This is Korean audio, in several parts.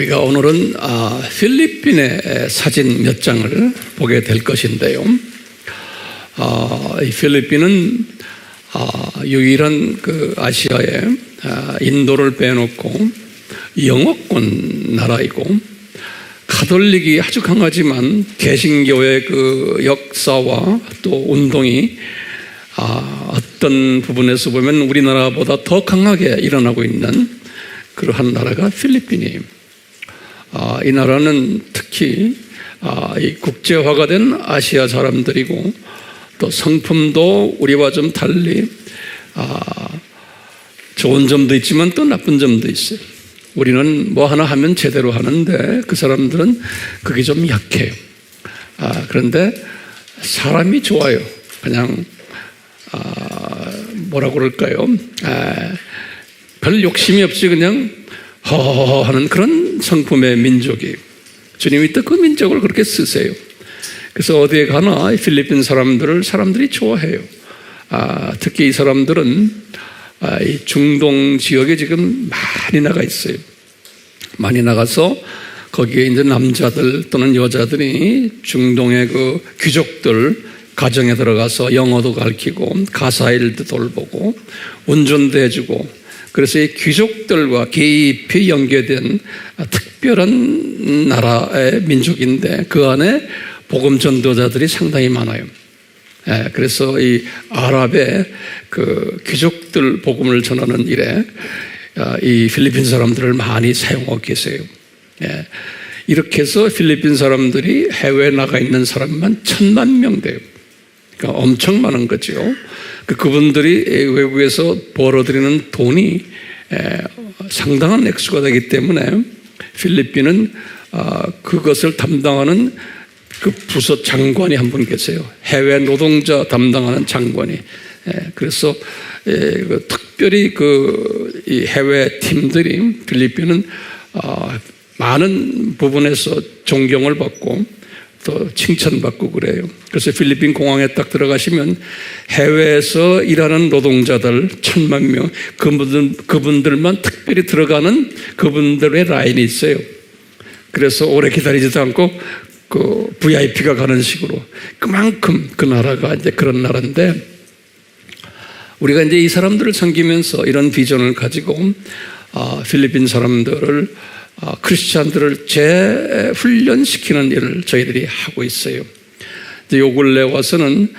우리가 오늘은 필리핀의 사진 몇 장을 보게 될 것인데요. 이 필리핀은 유일한 그 아시아에 인도를 빼놓고 영어권 나라이고, 가톨릭이 아주 강하지만 개신교의 그 역사와 또 운동이 어떤 부분에서 보면 우리나라보다 더 강하게 일어나고 있는 그러한 나라가 필리핀이에요. 이 나라는 특히 이 국제화가 된 아시아 사람들이고, 또 성품도 우리와 좀 달리 좋은 점도 있지만 또 나쁜 점도 있어요. 우리는 뭐 하나 하면 제대로 하는데 그 사람들은 그게 좀 약해요. 그런데 사람이 좋아요. 그냥 뭐라고 그럴까요? 별 욕심이 없이 그냥 허허허 하는 그런 성품의 민족이에요. 주님이 또 그 민족을 그렇게 쓰세요. 그래서 어디에 가나 필리핀 사람들이 좋아해요. 특히 이 사람들은 이 중동 지역에 지금 많이 나가 있어요. 많이 나가서 거기에 이제 남자들 또는 여자들이 중동의 그 귀족들 가정에 들어가서 영어도 가르치고 가사일도 돌보고 운전도 해주고, 그래서 이 귀족들과 깊이 연계된 특별한 나라의 민족인데 그 안에 복음 전도자들이 상당히 많아요. 그래서 이 아랍의 그 귀족들 복음을 전하는 일에 이 필리핀 사람들을 많이 사용하고 계세요. 이렇게 해서 필리핀 사람들이 해외에 나가 있는 사람만 10,000명 돼요. 그러니까 엄청 많은 거죠. 그분들이 외국에서 벌어들이는 돈이 상당한 액수가 되기 때문에 필리핀은 그것을 담당하는 그 부서 장관이 한 분 계세요. 해외 노동자 담당하는 장관이. 그래서 특별히 이 해외 팀들이 필리핀은 많은 부분에서 존경을 받고 또 칭찬받고 그래요. 그래서 필리핀 공항에 딱 들어가시면 해외에서 일하는 노동자들 10,000명, 그분들만 특별히 들어가는 그분들의 라인이 있어요. 그래서 오래 기다리지도 않고 그 VIP가 가는 식으로, 그만큼 그 나라가 이제 그런 나라인데, 우리가 이제 이 사람들을 섬기면서 이런 비전을 가지고 필리핀 사람들을 크리스찬들을 재훈련시키는 일을 저희들이 하고 있어요. 요 근래 와서는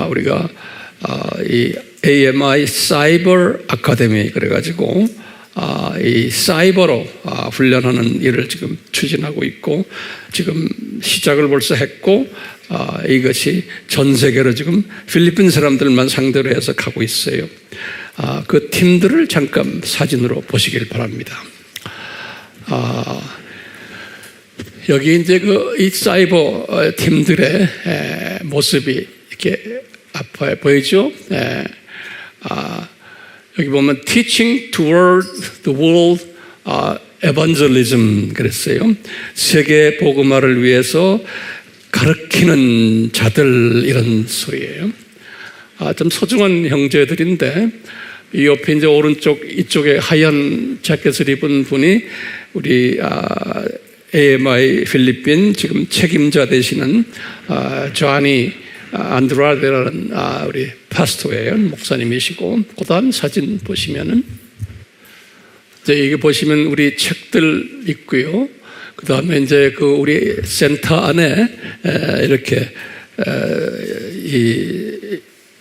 우리가 이 AMI 사이버 아카데미 그래가지고 이 사이버로 훈련하는 일을 지금 추진하고 있고, 지금 시작을 벌써 했고, 이것이 전 세계로 지금 필리핀 사람들만 상대로 해서 가고 있어요. 그 팀들을 잠깐 사진으로 보시길 바랍니다. 여기 이제 이 사이버 팀들의 모습이 이렇게 앞에 보이죠? 여기 보면 Teaching Toward the World Evangelism 그랬어요. 세계 복음화를 위해서 가르치는 자들, 이런 소리예요. 좀 소중한 형제들인데, 이 옆에 이제 오른쪽 이쪽에 하얀 자켓을 입은 분이 우리 AMI 필리핀 지금 책임자 되시는 조아니 안드라데라는 우리 파스토예요. 목사님이시고, 그 다음 사진 보시면은 이게 보시면 우리 책들 있고요. 그 다음에 이제 우리 센터 안에 이렇게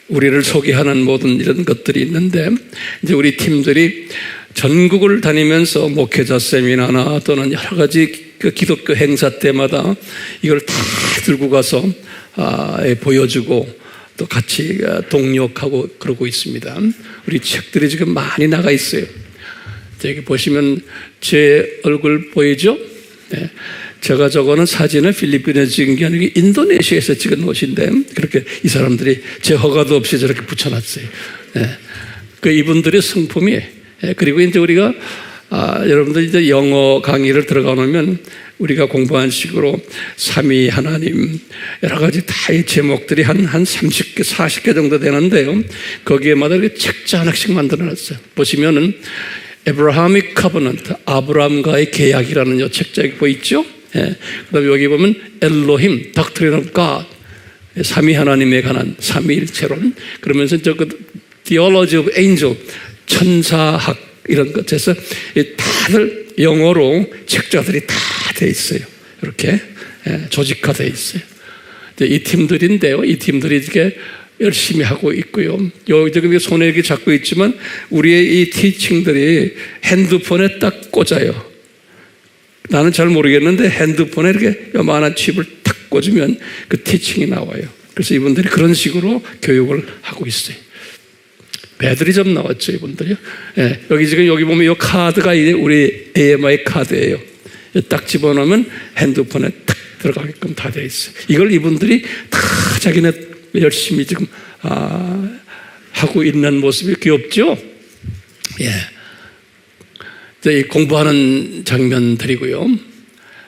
우리를 소개하는 모든 이런 것들이 있는데, 이제 우리 팀들이 전국을 다니면서 목회자 세미나나 또는 여러 가지 그 기독교 행사 때마다 이걸 다 들고 가서 보여주고 또 같이 동력하고 그러고 있습니다. 우리 책들이 지금 많이 나가 있어요. 여기 보시면 제 얼굴 보이죠? 제가 저거는 사진을 필리핀에서 찍은 게 아니고 인도네시아에서 찍은 옷인데, 그렇게 이 사람들이 제 허가도 없이 저렇게 붙여놨어요. 이분들의 성품이. 그리고 이제 우리가 여러분들 이제 영어 강의를 들어가 놓으면 우리가 공부한 식으로 삼위 하나님 여러 가지 다의 제목들이 한 30개, 40개 정도 되는데요. 거기에마다 책자 하나씩 만들어 놨어요. 보시면은 Abrahamic Covenant, 아브라함과의 계약이라는 요 책자에 보이죠? 예. 그다음에 여기 보면 엘로힘, Doctrine of God, 삼위 하나님에 관한 삼위일체론. 그러면서 Theology of Angel, 천사학 이런 것에서 다들 영어로 책자들이 다 돼 있어요. 이렇게 조직화되어 있어요. 이 팀들인데요. 이 팀들이 이렇게 열심히 하고 있고요. 여기 손에 이렇게 잡고 있지만 우리의 이 티칭들이 핸드폰에 딱 꽂아요. 나는 잘 모르겠는데 핸드폰에 이렇게 요만한 칩을 탁 꽂으면 그 티칭이 나와요. 그래서 이분들이 그런 식으로 교육을 하고 있어요. 배들이 좀 나왔죠, 이분들이요. 예, 여기 보면 이 카드가 이제 우리 AMI 카드예요. 딱 집어넣으면 핸드폰에 탁 들어가게끔 다 되어 있어요. 이걸 이분들이 다 자기네 열심히 지금 하고 있는 모습이 귀엽죠? 예. 이 공부하는 장면들이고요.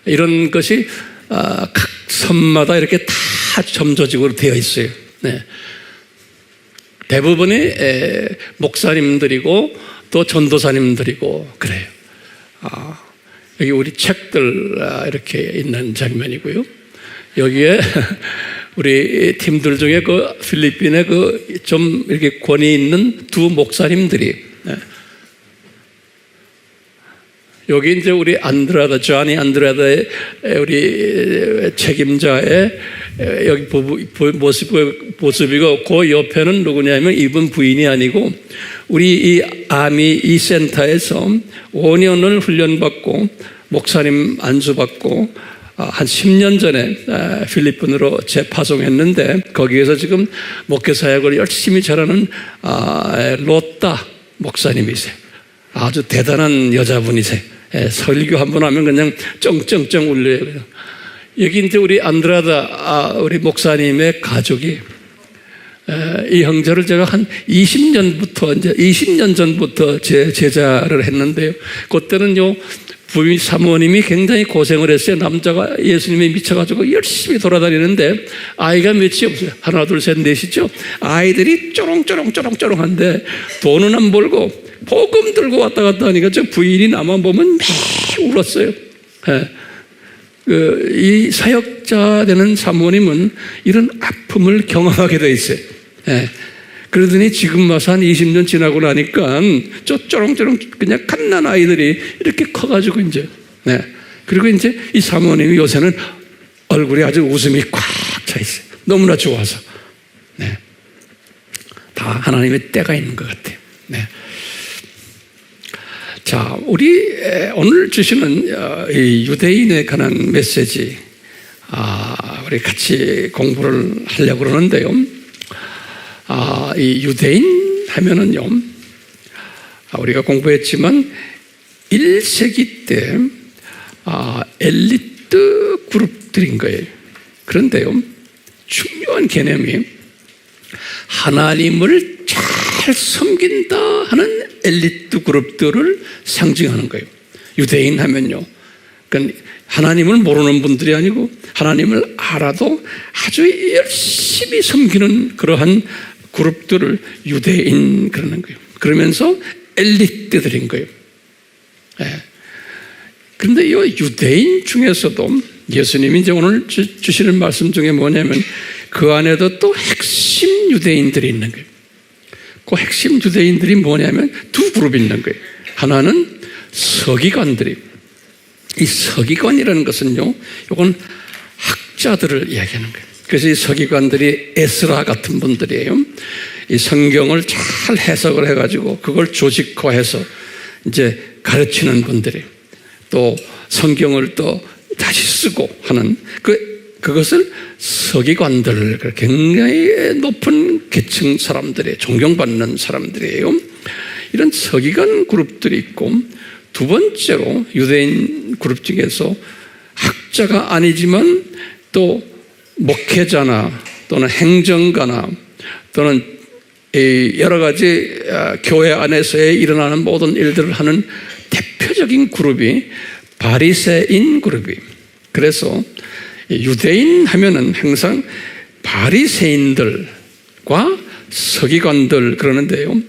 이런 것이 각 섬마다 이렇게 다 점조직으로 되어 있어요. 네. 대부분이 목사님들이고 또 전도사님들이고 그래요. 여기 우리 책들 이렇게 있는 장면이고요. 여기에 우리 팀들 중에 그 필리핀에 그 좀 이렇게 권위 있는 두 목사님들이 여기 이제 우리 안드라다, 조니 안드라다의 우리 책임자의 여기 모습이고 그 옆에는 누구냐면 이분 부인이 아니고 우리 이 아미 이 센터에서 5년을 훈련받고 목사님 안수받고 한 10년 전에 필리핀으로 재파송했는데 거기에서 지금 목회 사역을 열심히 잘하는 로따 목사님이세요. 아주 대단한 여자분이세요. 설교 한 번 하면 그냥 쩡쩡쩡 울려요. 여기 이제 우리 안드라다 우리 목사님의 가족이 이 형제를 제가 한 20년 전부터 제 제자를 했는데요. 그때는요 부인 사모님이 굉장히 고생을 했어요. 남자가 예수님에 미쳐가지고 열심히 돌아다니는데 아이가 몇이 없어요. 하나, 둘, 셋, 넷이죠. 아이들이 쪼롱쪼롱한데 돈은 안 벌고 복음 들고 왔다 갔다 하니까 저 부인이 나만 보면 매일 울었어요. 이 사역자 되는 사모님은 이런 아픔을 경험하게 돼 있어요. 그러더니 지금 와서 한 20년 지나고 나니까 쪼롱쪼롱 그냥 갓난 아이들이 이렇게 커가지고 이제 그리고 이제 이 사모님이 요새는 얼굴에 아주 웃음이 꽉 차 있어요. 너무나 좋아서 다 하나님의 때가 있는 것 같아요. 자, 우리 오늘 주시는 이 유대인에 관한 메시지 우리 같이 공부를 하려고 그러는데요. 이 유대인 하면은요, 우리가 공부했지만 1세기 때 엘리트 그룹들인 거예요. 그런데요, 중요한 개념이 하나님을 잘 섬긴다 하는 엘리트 그룹들을 상징하는 거예요. 유대인 하면요, 그러니까 하나님을 모르는 분들이 아니고 하나님을 알아도 아주 열심히 섬기는 그러한 그룹들을 유대인 그러는 거예요. 그러면서 엘리트들인 거예요. 그런데 이 유대인 중에서도 예수님이 이제 오늘 주시는 말씀 중에 뭐냐면 그 안에도 또 핵심 유대인들이 있는 거예요. 그 핵심 유대인들이 뭐냐면 두 그룹이 있는 거예요. 하나는 서기관들이, 이 서기관이라는 것은요, 이건 학자들을 이야기하는 거예요. 그래서 이 서기관들이 에스라 같은 분들이에요. 이 성경을 잘 해석을 해가지고 그걸 조직화해서 이제 가르치는 분들이에요. 또 성경을 또 다시 쓰고 하는 그것을 서기관들, 굉장히 높은 계층 사람들이, 존경받는 사람들이에요. 이런 서기관 그룹들이 있고, 두 번째로 유대인 그룹 중에서 학자가 아니지만 또 목회자나 또는 행정가나 또는 여러 가지 교회 안에서의 일어나는 모든 일들을 하는 대표적인 그룹이 바리새인 그룹이. 그래서 유대인 하면은 항상 바리새인들과 서기관들 그러는데요.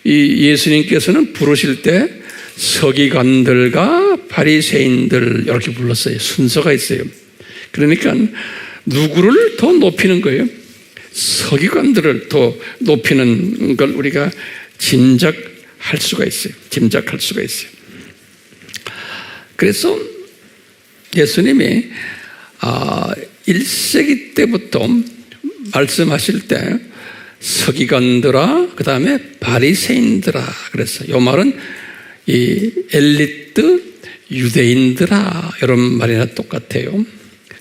이 예수님께서는 부르실 때 서기관들과 바리새인들 이렇게 불렀어요. 순서가 있어요. 그러니까 누구를 더 높이는 거예요? 서기관들을 더 높이는 걸 우리가 짐작할 수가 있어요. 짐작할 수가 있어요. 그래서 예수님이 1세기 때부터 말씀하실 때 서기관들아 그 다음에 바리새인들아 그랬어요. 이 말은 이 엘리트 유대인들아 이런 말이나 똑같아요.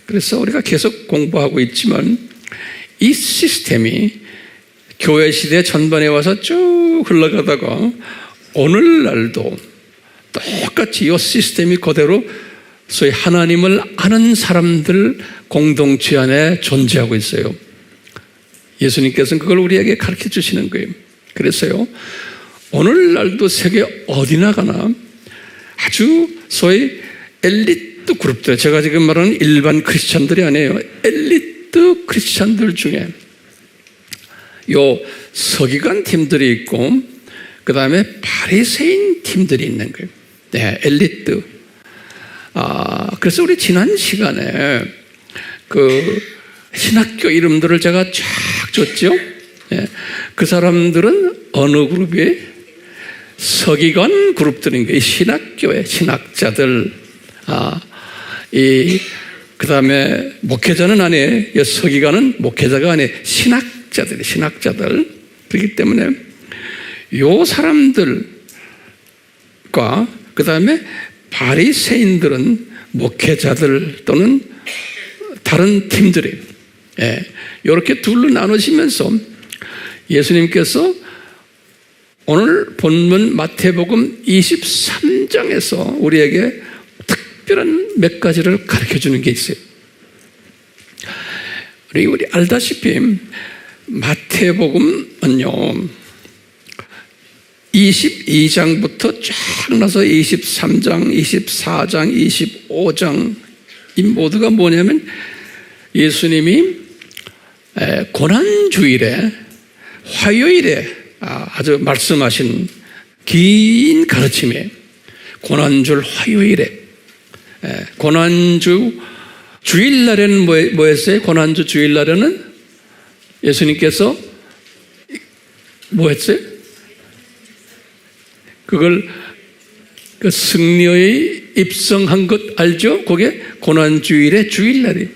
그래서 우리가 계속 공부하고 있지만 이 시스템이 교회 시대 전반에 와서 쭉 흘러가다가 오늘날도 똑같이 이 시스템이 그대로 소위 하나님을 아는 사람들 공동체 안에 존재하고 있어요. 예수님께서는 그걸 우리에게 가르쳐 주시는 거예요. 그래서요, 오늘날도 세계 어디나 가나 아주 소위 엘리트 그룹들, 제가 지금 말하는 일반 크리스찬들이 아니에요. 엘리트 크리스찬들 중에 요 서기관 팀들이 있고 그 다음에 바리새인 팀들이 있는 거예요. 네, 엘리트. 그래서 우리 지난 시간에 그 신학교 이름들을 제가 쫙 줬죠. 네, 그 사람들은 어느 그룹이에요? 서기관 그룹들인 거예요. 신학교의 신학자들. 그 다음에 목회자는 아니에요. 서기관은 목회자가 아니에요. 신학자들. 그렇기 때문에 요 사람들과 그 다음에 바리새인들은 목회자들 또는 다른 팀들이에요. 예, 이렇게 둘로 나누시면서 예수님께서 오늘 본문 마태복음 23장에서 우리에게 특별한 몇 가지를 가르쳐 주는 게 있어요. 우리 알다시피 마태복음은요 22장부터 쫙 나서 23장, 24장, 25장 이 모두가 뭐냐면 예수님이 고난주일에 화요일에 아주 말씀하신 긴 가르침에 고난주일 화요일에 고난주 주일날에는 뭐였어요? 고난주 주일날에는 예수님께서 뭐 했어요? 그걸 그 승려의 입성한 것 알죠? 그게 고난주일의 주일날이에요.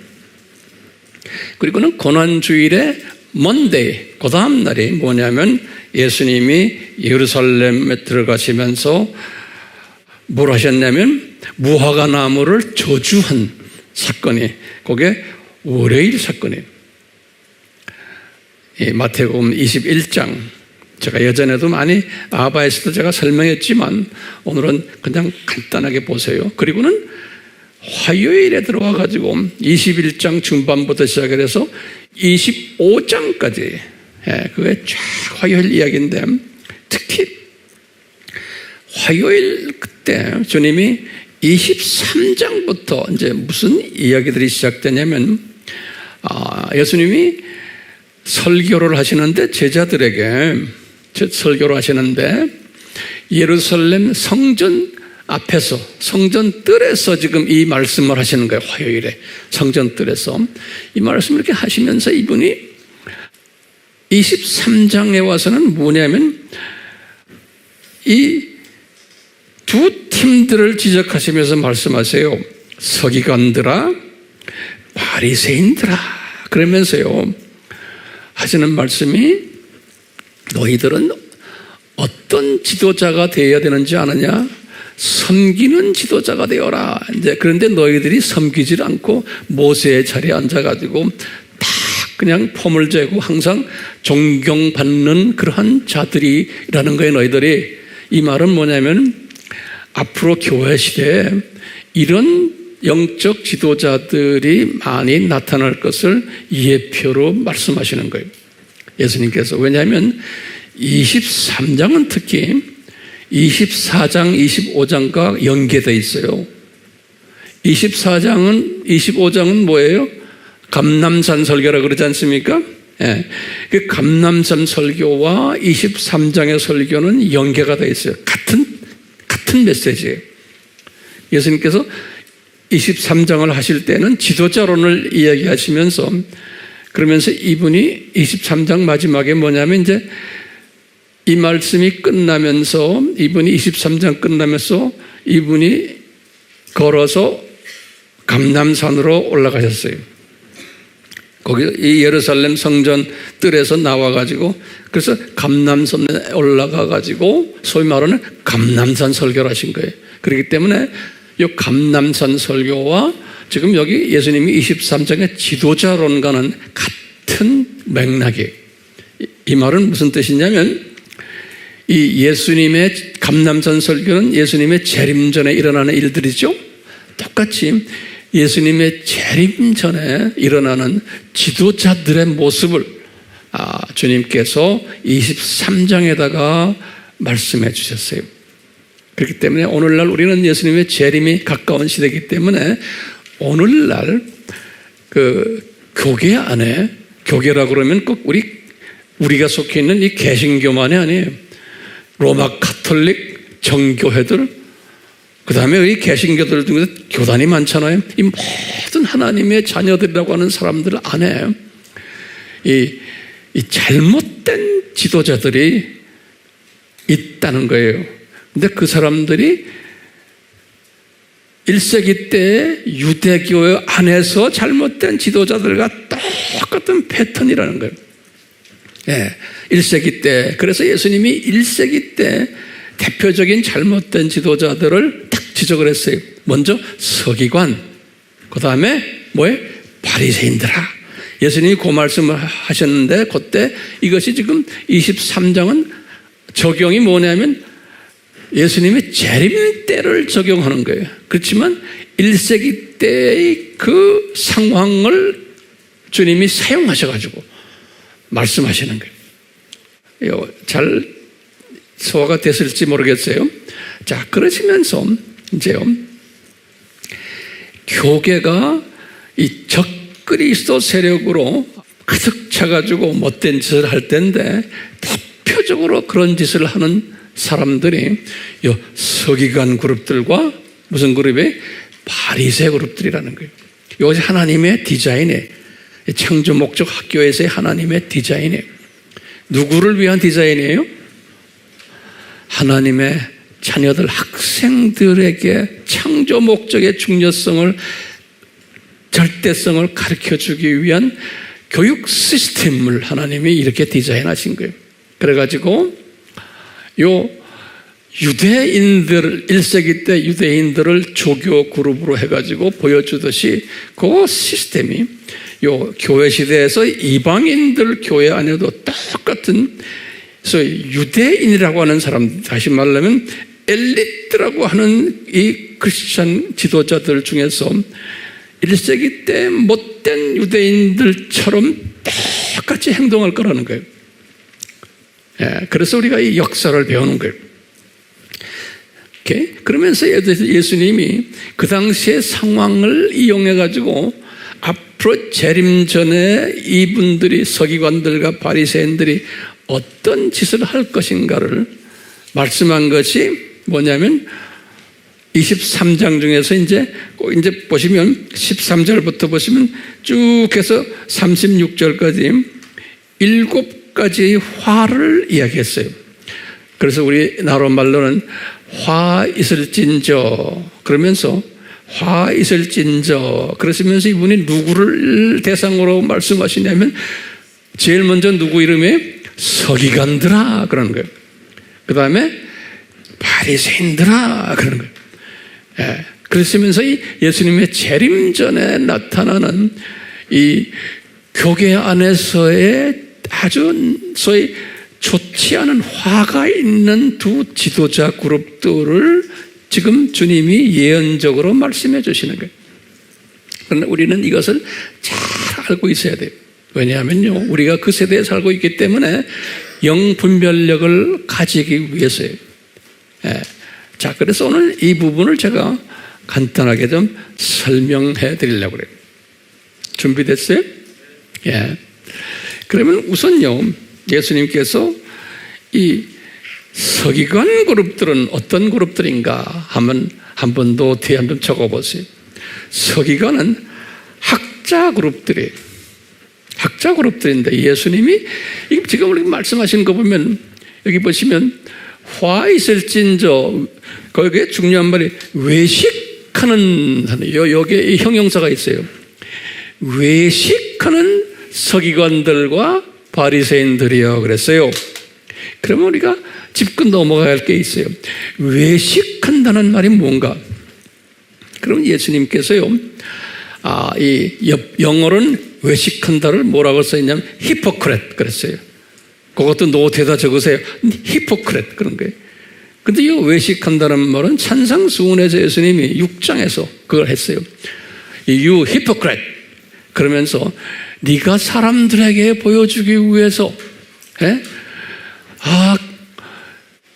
그리고는 고난주일의 먼데이, 그 다음 날이 뭐냐면 예수님이 예루살렘에 들어가시면서 뭘 하셨냐면 무화과 나무를 저주한 사건이 그게 월요일 사건이에요. 마태복음 21장 제가 예전에도 많이 아바에서도 제가 설명했지만 오늘은 그냥 간단하게 보세요. 그리고는 화요일에 들어와 가지고 21장 중반부터 시작해서 25장까지 그게 쫙 화요일 이야기인데 특히 화요일 그때 주님이 23장부터 이제 무슨 이야기들이 시작되냐면 예수님이 설교를 하시는데 제자들에게 설교를 하시는데 예루살렘 성전 앞에서 성전 뜰에서 지금 이 말씀을 하시는 거예요. 화요일에 성전 뜰에서 이 말씀을 이렇게 하시면서 이분이 23장에 와서는 뭐냐면 이 두 팀들을 지적하시면서 말씀하세요. 서기관들아 바리새인들아 그러면서요 하시는 말씀이 너희들은 어떤 지도자가 되어야 되는지 아느냐? 섬기는 지도자가 되어라. 이제 그런데 너희들이 섬기질 않고 모세의 자리에 앉아가지고 다 그냥 폼을 재고 항상 존경받는 그러한 자들이라는 거예요. 너희들이. 이 말은 뭐냐면 앞으로 교회 시대에 이런 영적 지도자들이 많이 나타날 것을 예표로 말씀하시는 거예요. 예수님께서. 왜냐하면 23장은 특히 24장, 25장과 연계되어 있어요. 25장은 뭐예요? 감람산 설교라 그러지 않습니까? 예. 그 감람산 설교와 23장의 설교는 연계가 되어 있어요. 같은 같은 메시지예요. 예수님께서 23장을 하실 때는 지도자론을 이야기하시면서 그러면서 이분이 23장 마지막에 뭐냐면 이제 이 말씀이 끝나면서 이분이 23장 끝나면서 이분이 걸어서 감람산으로 올라가셨어요. 거기 이 예루살렘 성전 뜰에서 나와가지고 그래서 감람산에 올라가가지고 소위 말하는 감람산 설교를 하신 거예요. 그렇기 때문에 이 감람산 설교와 지금 여기 예수님이 23장의 지도자론과는 같은 맥락이에요. 이 말은 무슨 뜻이냐면 이 예수님의 감람산 설교는 예수님의 재림 전에 일어나는 일들이죠. 똑같이 예수님의 재림 전에 일어나는 지도자들의 모습을 주님께서 23장에다가 말씀해 주셨어요. 그렇기 때문에 오늘날 우리는 예수님의 재림이 가까운 시대이기 때문에 오늘날 그 교계 안에 교계라고 그러면 꼭 우리가 속해 있는 이 개신교만이 아니에요. 로마 가톨릭 정교회들 그 다음에 이 개신교들 중에서 교단이 많잖아요. 이 모든 하나님의 자녀들이라고 하는 사람들 안에 이 잘못된 지도자들이 있다는 거예요. 근데 그 사람들이 1세기 때 유대교 안에서 잘못된 지도자들과 똑같은 패턴이라는 거예요. 1세기 때. 그래서 예수님이 1세기 때 대표적인 잘못된 지도자들을 딱 지적을 했어요. 먼저 서기관, 그 다음에 뭐예요? 바리새인들아. 예수님이 그 말씀을 하셨는데 그때 이것이 지금 23장은 적용이 뭐냐면 예수님의 재림 때를 적용하는 거예요. 그렇지만 1세기 때의 그 상황을 주님이 사용하셔가지고 말씀하시는 거예요. 잘 소화가 됐을지 모르겠어요. 자, 그러시면서 이제요, 교계가 이 적그리스도 세력으로 가득 차가지고 못된 짓을 할 텐데 대표적으로 그런 짓을 하는 사람들이 이 서기관 그룹들과 무슨 그룹이 바리새 그룹들이라는 거예요. 이것이 하나님의 디자인이에요. 창조 목적 학교에서의 하나님의 디자인이에요. 누구를 위한 디자인이에요? 하나님의 자녀들 학생들에게 창조 목적의 중요성을 절대성을 가르쳐주기 위한 교육 시스템을 하나님이 이렇게 디자인하신 거예요. 그래가지고 요 유대인들 1세기 때 유대인들을 조교 그룹으로 해가지고 보여주듯이 그 시스템이 요 교회 시대에서 이방인들 교회 안에도 똑같은 소위 유대인이라고 하는 사람, 다시 말하면 엘리트라고 하는 이 크리스찬 지도자들 중에서 1세기 때 못된 유대인들처럼 똑같이 행동할 거라는 거예요. 그래서 우리가 이 역사를 배우는 거예요. 그러면서 예수님이 그 당시의 상황을 이용해가지고 앞으로 재림 전에 이분들이 서기관들과 바리새인들이 어떤 짓을 할 것인가를 말씀한 것이 뭐냐면 23장 중에서 이제 보시면 13절부터 보시면 쭉 해서 36절까지 7가지의 화를 이야기했어요. 그래서 우리나라 말로는 화 있을진저 그러면서 화 있을진저 그러시면서 이분이 누구를 대상으로 말씀하시냐면 제일 먼저 누구 이름에 서기관들아 그러는 거예요. 그 다음에 바리새인들아 그러는 거예요. 그러시면서 이 예수님의 재림 전에 나타나는 이 교계 안에서의 아주 소위 좋지 않은 화가 있는 두 지도자 그룹들을 지금 주님이 예언적으로 말씀해 주시는 거예요. 그러나 우리는 이것을 잘 알고 있어야 돼요. 왜냐하면요, 우리가 그 세대에 살고 있기 때문에 영분별력을 가지기 위해서예요. 자, 그래서 오늘 이 부분을 제가 간단하게 좀 설명해 드리려고 그래요. 준비됐어요? 그러면 우선요, 예수님께서 이 서기관 그룹들은 어떤 그룹들인가 하면 한 번 더 뒤에 한번 적어보세요. 서기관은 학자 그룹들이에요. 학자 그룹들인데 예수님이 지금 우리 말씀하신 거 보면 여기 보시면 화 있을진저 거기에 중요한 말이 외식하는 여기에 형용사가 있어요. 외식하는 서기관들과 바리새인들이여 그랬어요. 그러면 우리가 짚고 넘어가야 할 게 있어요. 외식한다는 말이 뭔가? 그럼 예수님께서요, 이 영어로는 외식한다를 뭐라고 써있냐면 히포크렛 그랬어요. 그것도 노트에다 적으세요. 히포크렛 그런 거예요. 근데 이 외식한다는 말은 찬상수훈에서 예수님이 6장에서 그걸 했어요. You hypocrite 그러면서 네가 사람들에게 보여주기 위해서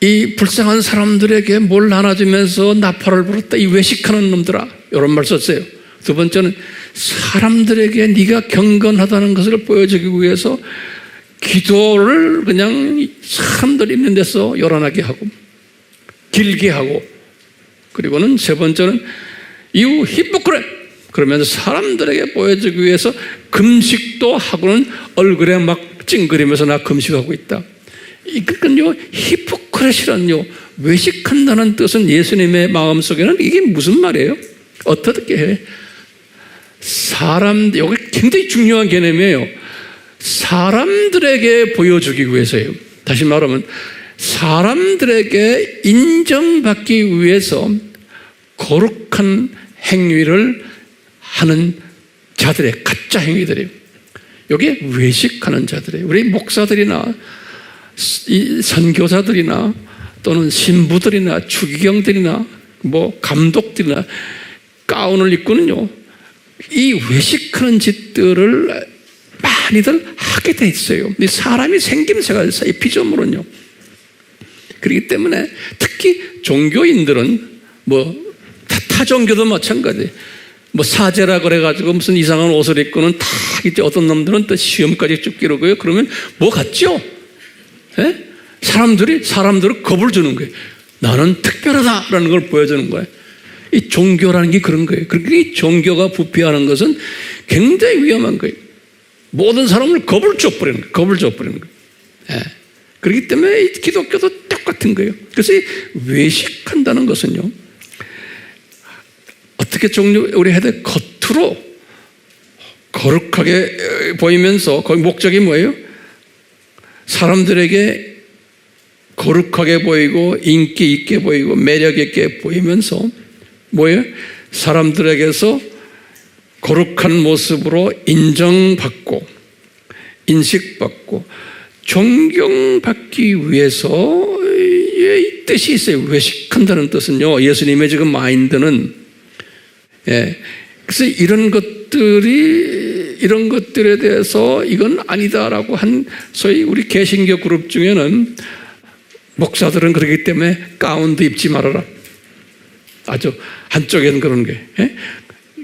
이 불쌍한 사람들에게 뭘 나눠주면서 나팔을 불었다. 이 외식하는 놈들아. 이런 말 썼어요. 두 번째는 사람들에게 네가 경건하다는 것을 보여주기 위해서 기도를 그냥 사람들 있는 데서 요란하게 하고 길게 하고, 그리고는 세 번째는 You hypocrite 그러면서 사람들에게 보여주기 위해서 금식도 하고는 얼굴에 막 찡그리면서 나 금식하고 있다. 이건요, 히포크렛이란요, 외식한다는 뜻은 예수님의 마음속에는 이게 무슨 말이에요? 어떻게 해? 여기 굉장히 중요한 개념이에요. 사람들에게 보여주기 위해서예요. 다시 말하면 사람들에게 인정받기 위해서 거룩한 행위를 하는 자들의 가짜 행위들이에요. 이게 외식하는 자들이에요. 우리 목사들이나 선교사들이나 또는 신부들이나 추기경들이나 뭐 감독들이나 가운을 입고는요, 이 외식하는 짓들을 많이들 하게 돼 있어요. 사람이 생김새가 있어요. 이 피조물은요. 그렇기 때문에 특히 종교인들은 타 종교도 마찬가지. 사제라 그래가지고 무슨 이상한 옷을 입고는 다 이제 어떤 놈들은 또 시험까지 쭉 기르고요. 그러면 뭐 같죠? 사람들을 겁을 주는 거예요. 나는 특별하다라는 걸 보여주는 거예요. 이 종교라는 게 그런 거예요. 그러니까 이 종교가 부패하는 것은 굉장히 위험한 거예요. 모든 사람을 겁을 줘버리는 거예요. 겁을 줘버리는 거예요. 그렇기 때문에 이 기독교도 똑같은 거예요. 그래서 이 외식한다는 것은요, 어떻게 우리 해야 돼? 겉으로 거룩하게 보이면서, 거기 목적이 뭐예요? 사람들에게 거룩하게 보이고 인기 있게 보이고 매력 있게 보이면서 뭐예요? 사람들에게서 거룩한 모습으로 인정받고 인식받고 존경받기 위해서 이 뜻이 있어요. 외식한다는 뜻은요, 예수님의 지금 마인드는 그래서 이런 것들에 대해서 이건 아니다라고 한 소위 우리 개신교 그룹 중에는 목사들은 그러기 때문에 가운도 입지 말아라. 아주 한쪽에는 그런 게.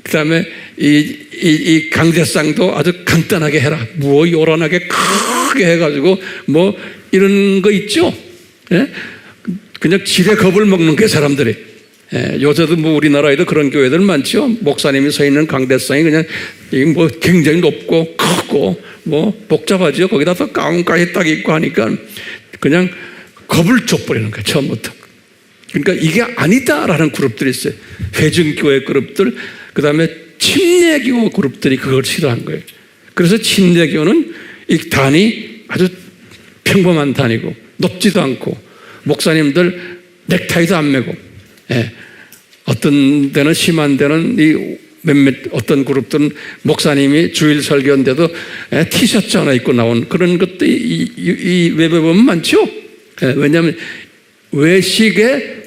그 다음에 이 강대상도 아주 간단하게 해라. 요란하게 크게 해가지고 이런 거 있죠. 그냥 지레 겁을 먹는 게 사람들이. 요새도 우리나라에도 그런 교회들 많죠. 목사님이 서 있는 강대상이 그냥 굉장히 높고 크고 복잡하죠. 거기다 또 가운까지 딱 입고 하니까 그냥 겁을 줘버리는 거예요, 처음부터. 그러니까 이게 아니다라는 그룹들이 있어요. 회중교회 그룹들, 그 다음에 침례교 그룹들이 그걸 싫어한 거예요. 그래서 침례교는 이 단이 아주 평범한 단이고 높지도 않고 목사님들 넥타이도 안 매고, 어떤 데는 심한 데는 어떤 그룹들은 목사님이 주일 설교인데도 티셔츠 하나 입고 나온 그런 것도 이 웹에 보면 많죠. 왜냐하면 외식에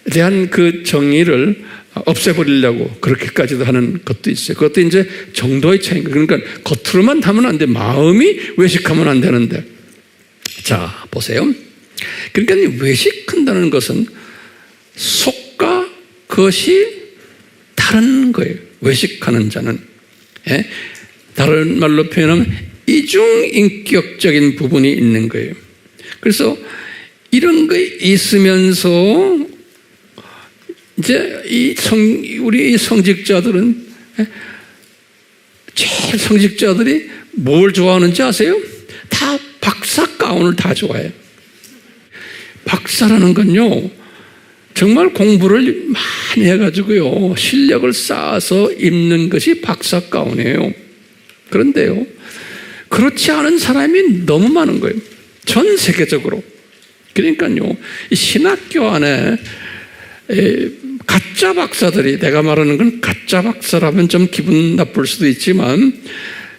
대한 그 정의를 없애버리려고 그렇게까지도 하는 것도 있어요. 그것도 이제 정도의 차이인 거예요. 그러니까 겉으로만 하면 안 돼. 마음이 외식하면 안 되는데. 자, 보세요. 그러니까 외식한다는 것은 속과 겉이 다른 거예요. 외식하는 자는. 다른 말로 표현하면 이중인격적인 부분이 있는 거예요. 그래서 이런 게 있으면서 이제 우리 성직자들은, 제일 성직자들이 뭘 좋아하는지 아세요? 다 박사 가운을 다 좋아해요. 박사라는 건요, 정말 공부를 많이 해가지고요, 실력을 쌓아서 입는 것이 박사 가운이에요. 그런데요, 그렇지 않은 사람이 너무 많은 거예요. 전 세계적으로. 그러니까요, 이 신학교 안에 가짜 박사들이, 내가 말하는 건 가짜 박사라면 좀 기분 나쁠 수도 있지만,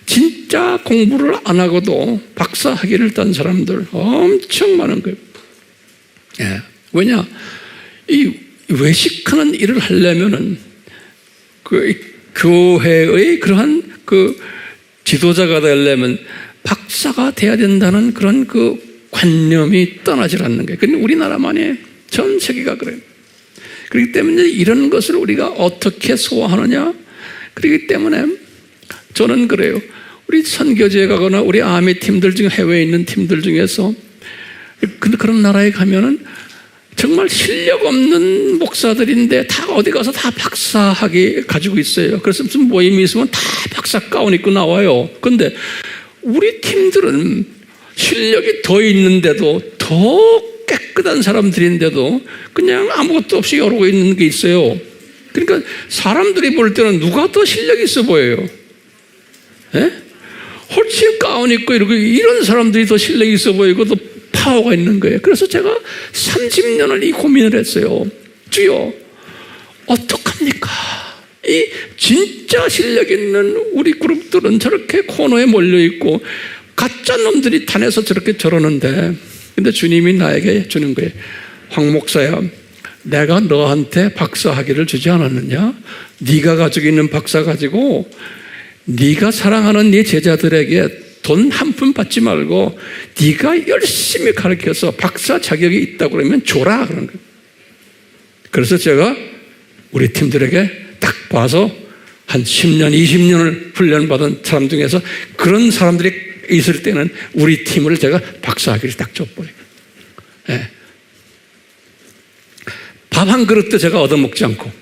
진짜 공부를 안 하고도 박사 학위를 딴 사람들 엄청 많은 거예요. 예. 왜냐? 이 외식하는 일을 하려면은 그 교회의 그러한 그 지도자가 되려면 박사가 돼야 된다는 그런 그 관념이 떠나질 않는 거예요. 근데 우리나라만이, 전 세계가 그래요. 그렇기 때문에 이런 것을 우리가 어떻게 소화하느냐? 그렇기 때문에 저는 그래요. 우리 선교지에 가거나 우리 아미 팀들 중에, 해외에 있는 팀들 중에서 그런 나라에 가면은 정말 실력 없는 목사들인데 다 어디 가서 다 박사학위 가지고 있어요. 그래서 무슨 모임이 있으면 다 박사 가운 입고 나와요. 그런데 우리 팀들은 실력이 더 있는데도, 더 깨끗한 사람들인데도 그냥 아무것도 없이 이러고 있는 게 있어요. 그러니까 사람들이 볼 때는 누가 더 실력이 있어 보여요? 예? 훨씬 가운 입고 이런 사람들이 더 실력이 있어 보이고 더 파워가 있는 거예요. 그래서 제가 30년을 이 고민을 했어요. 주여, 어떡합니까? 이 진짜 실력 있는 우리 그룹들은 저렇게 코너에 몰려있고 가짜 놈들이 단에서 저러는데, 근데 주님이 나에게 주는 거예요. 황 목사야, 내가 너한테 박사 학위를 주지 않았느냐? 네가 가지고 있는 박사 가지고 네가 사랑하는 네 제자들에게 돈 한 푼 받지 말고 네가 열심히 가르쳐서 박사 자격이 있다고 그러면 줘라, 그런 거예요. 그래서 제가 우리 팀들에게 딱 봐서 한 10년, 20년을 훈련받은 사람 중에서 그런 사람들이 있을 때는 우리 팀을 제가 박사 학위를 딱 줘버려요. 예. 밥 한 그릇도 제가 얻어먹지 않고.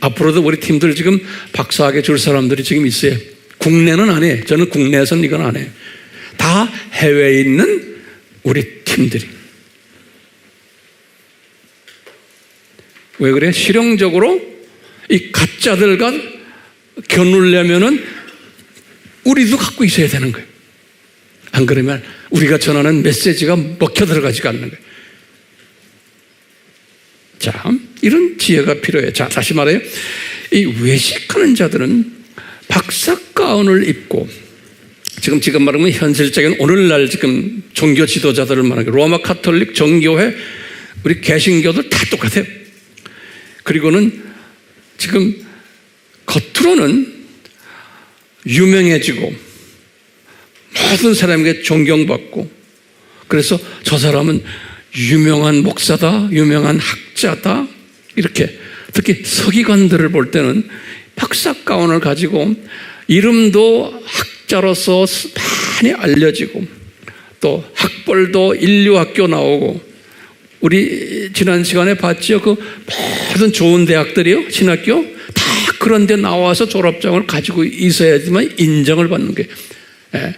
앞으로도 우리 팀들 지금 박사 학위 줄 사람들이 지금 있어요. 국내는 안 해. 저는 국내에서는 이건 안 해. 다 해외에 있는 우리 팀들이. 왜 그래? 실용적으로 이 가짜들과 겨누려면은 우리도 갖고 있어야 되는 거예요. 안 그러면 우리가 전하는 메시지가 먹혀 들어가지가 않는 거예요. 자, 이런 지혜가 필요해요. 자, 다시 말해요. 이 외식하는 자들은 박사 가운을 입고, 지금 말하면 현실적인 오늘날 지금 종교 지도자들을 말하는 거예요. 로마 카톨릭, 정교회, 우리 개신교들 다 똑같아요. 그리고는 지금 겉으로는 유명해지고 모든 사람에게 존경받고, 그래서 저 사람은 유명한 목사다, 유명한 학자다, 이렇게. 특히 서기관들을 볼 때는 박사 가운을 가지고 이름도 학자로서 많이 알려지고, 또 학벌도 인류학교 나오고, 우리 지난 시간에 봤죠? 그 모든 좋은 대학들이요, 신학교 다 그런 데 나와서 졸업장을 가지고 있어야지만 인정을 받는 거예요. 예.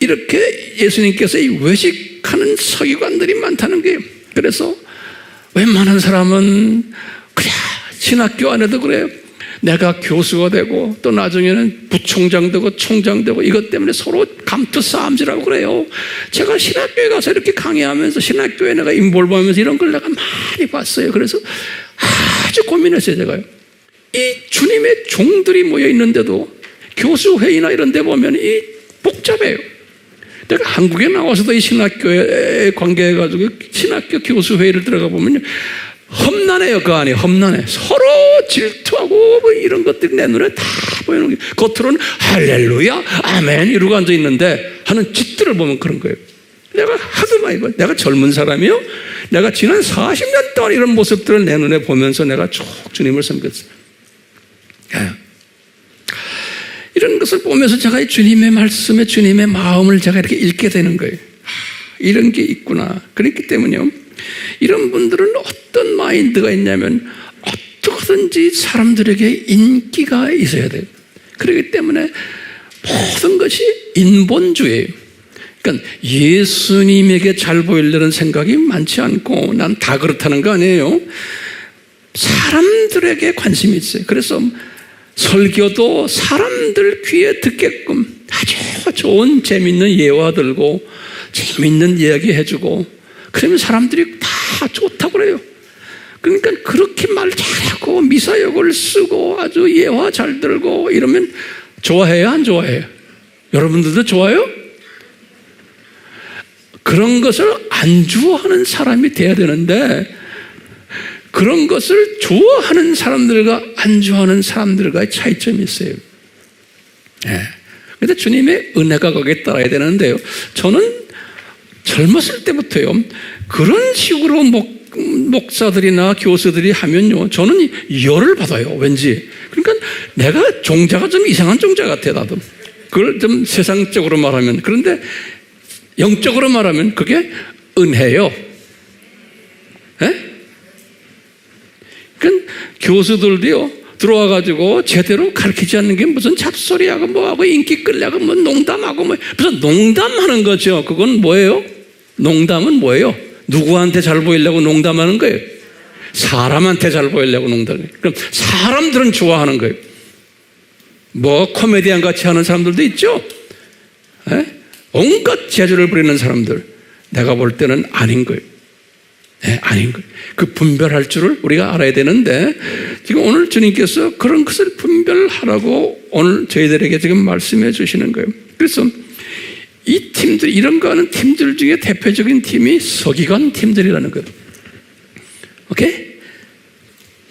이렇게 예수님께서 이 외식하는 서기관들이 많다는 거예요. 그래서 웬만한 사람은 그래, 신학교 안에도 그래요. 내가 교수가 되고 또 나중에는 부총장 되고 총장 되고, 이것 때문에 서로 감투 싸움질하고 그래요. 제가 신학교에 가서 이렇게 강의하면서 신학교에 내가 인볼브하면서 이런 걸 내가 많이 봤어요. 그래서 아주 고민했어요, 제가요. 이 주님의 종들이 모여 있는데도 교수회의나 이런 데 보면 이 복잡해요. 내가 한국에 나와서도 이 신학교에 관계해가지고 신학교 교수회의를 들어가 보면요, 험난해요. 그 안에 험난해. 서로 질투하고 뭐 이런 것들이 내 눈에 다 보이는 거예요. 겉으로는 할렐루야 아멘 이러고 앉아 있는데 하는 짓들을 보면 그런 거예요. 내가 하도 많이 봐요. 내가 젊은 사람이요, 내가 지난 40년 동안 이런 모습들을 내 눈에 보면서 내가 쭉 주님을 섬겼어요. 이런 것을 보면서 제가 주님의 말씀에 주님의 마음을 제가 이렇게 읽게 되는 거예요. 이런 게 있구나. 그렇기 때문에요, 이런 분들은 어떤 마인드가 있냐면 어떻게든지 사람들에게 인기가 있어야 돼요. 그렇기 때문에 모든 것이 인본주의예요. 그러니까 예수님에게 잘 보이려는 생각이 많지 않고, 난 다 그렇다는 거 아니에요. 사람들에게 관심이 있어요. 그래서 설교도 사람들 귀에 듣게끔 아주 좋은 재밌는 예화 들고 재밌는 이야기 해주고, 그러면 사람들이 다 좋다고 그래요. 그러니까 그렇게 말 잘하고 미사역을 쓰고 아주 예화 잘 들고 이러면 좋아해요, 안 좋아해요? 여러분들도 좋아요? 그런 것을 안 좋아하는 사람이 돼야 되는데, 그런 것을 좋아하는 사람들과 안 좋아하는 사람들과의 차이점이 있어요. 그런데 주님의 은혜가 거기에 따라야 되는데요, 저는 젊었을 때부터요, 그런 식으로 목사들이나 교수들이 하면요, 저는 열을 받아요. 왠지. 그러니까 내가 종자가 좀 이상한 종자 같아, 나도. 그걸 좀 세상적으로 말하면. 그런데 영적으로 말하면 그게 은혜예요. 그러니까 교수들도요, 들어와가지고 제대로 가르치지 않는 게 무슨 잡소리하고 뭐하고 인기 끌려고 뭐 농담하고 뭐 무슨 농담하는 거죠. 그건 뭐예요? 농담은 뭐예요? 누구한테 잘 보이려고 농담하는 거예요? 사람한테 잘 보이려고 농담해요. 그럼 사람들은 좋아하는 거예요. 뭐 코미디언 같이 하는 사람들도 있죠. 온갖 재주를 부리는 사람들, 내가 볼 때는 아닌 거예요. 아닌 거예요. 그 분별할 줄을 우리가 알아야 되는데, 지금 오늘 주님께서 그런 것을 분별하라고 오늘 저희들에게 지금 말씀해 주시는 거예요. 그래서 이 팀들, 이런 거 하는 팀들 중에 대표적인 팀이 서기관 팀들이라는 거예요. 오케이?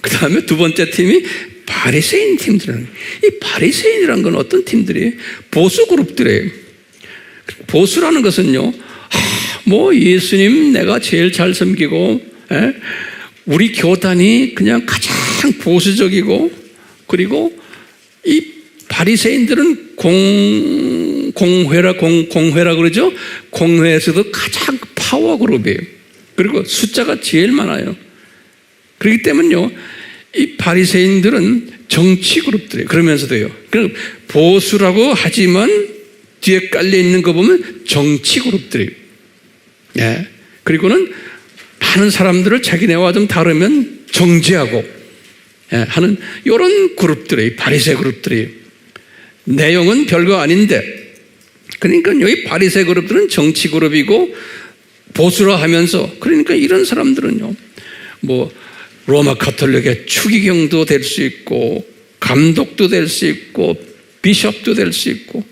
그 다음에 두 번째 팀이 바리새인 팀들이라는 거예요. 이 바리새인이라는 건 어떤 팀들이에요? 보수 그룹들이에요. 보수라는 것은요, 뭐 예수님 내가 제일 잘 섬기고, 우리 교단이 그냥 가장 보수적이고, 그리고 이 바리새인들은 공회라 그러죠. 공회에서도 가장 파워 그룹이에요. 그리고 숫자가 제일 많아요. 그렇기 때문에요, 이 바리새인들은 정치 그룹들이에요. 그러면서도요, 보수라고 하지만 뒤에 깔려 있는 거 보면 정치 그룹들이에요. 그리고는 많은 사람들을 자기네와 좀 다르면 정죄하고 하는 이런 그룹들이에요. 바리새 그룹들이에요. 내용은 별거 아닌데, 그러니까 여기 바리새 그룹들은 정치 그룹이고 보수라 하면서, 그러니까 이런 사람들은요, 뭐 로마 가톨릭의 추기경도 될 수 있고, 감독도 될 수 있고, 비숍도 될 수 있고,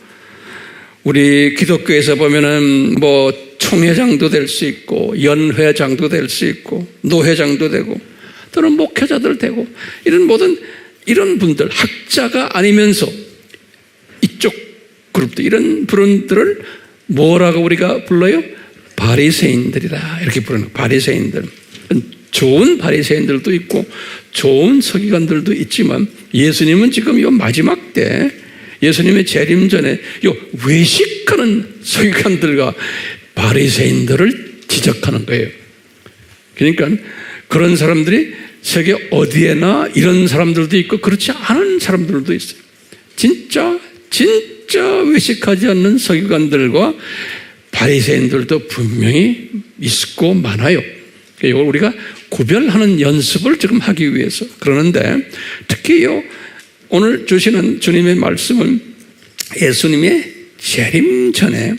우리 기독교에서 보면은 뭐 총회장도 될 수 있고, 연회장도 될 수 있고, 노회장도 되고, 또는 목회자들 되고, 이런 모든 이런 분들, 학자가 아니면서 이쪽 그룹들, 이런 분들을 뭐라고 우리가 불러요? 바리새인들이라 이렇게 부르는, 바리새인들. 좋은 바리새인들도 있고 좋은 서기관들도 있지만, 예수님은 지금 이 마지막 때, 예수님의 재림 전에 이 외식하는 서기관들과 바리새인들을 지적하는 거예요. 그러니까 그런 사람들이 세계 어디에나 이런 사람들도 있고 그렇지 않은 사람들도 있어요. 진짜 외식하지 않는 서기관들과 바리새인들도 분명히 있고 많아요. 이걸 우리가 구별하는 연습을 지금 하기 위해서 그러는데, 특히요, 오늘 주시는 주님의 말씀은 예수님의 재림 전에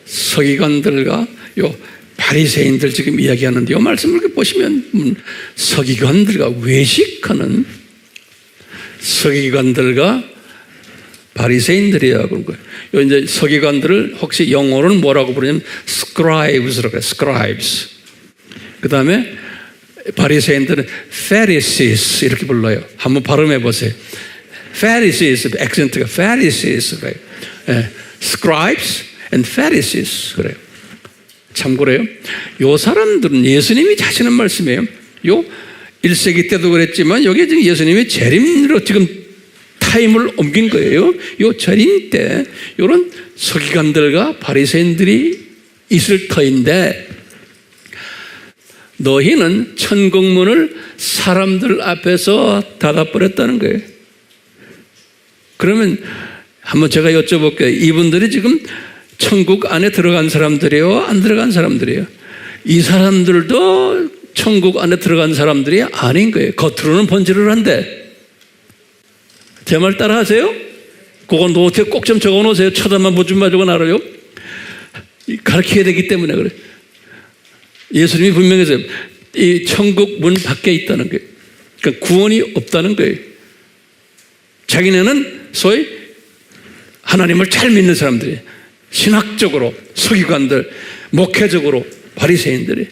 서기관들과 요 바리새인들 지금 이야기하는데, 이 말씀을 이렇게 보시면 서기관들과 외식하는 서기관들과 바리새인들이라고 그런 거예요. 요 이제 서기관들을 혹시 영어로는 뭐라고 부르냐면 scribes라고 해요. scribes. 그 다음에 바리새인들은 Pharisees 이렇게 불러요. 한번 발음해 보세요. Pharisees, 액센트가 Pharisees 그래요. Scribes and Pharisees 그래요. 참고로요, 요 사람들은 예수님이 하시는 말씀이에요. 요 1세기 때도 그랬지만 여기 지금 예수님이 재림으로 지금 타임을 옮긴 거예요. 요 재림 때 이런 서기관들과 바리새인들이 있을 터인데 너희는 천국문을 사람들 앞에서 닫아버렸다는 거예요. 그러면 한번 제가 여쭤볼게요. 이분들이 지금 천국 안에 들어간 사람들이에요? 안 들어간 사람들이에요? 이 사람들도 천국 안에 들어간 사람들이 아닌 거예요. 겉으로는 번지를 한데. 제 말 따라 하세요? 그건 노트에 꼭 좀 적어 놓으세요. 쳐다만 보지 말고 알아요. 가르쳐야 되기 때문에 그래. 예수님이 분명해서 이 천국 문 밖에 있다는 거예요. 그러니까 구원이 없다는 거예요. 자기네는 소위 하나님을 잘 믿는 사람들이 신학적으로 서기관들, 목회적으로 바리새인들이.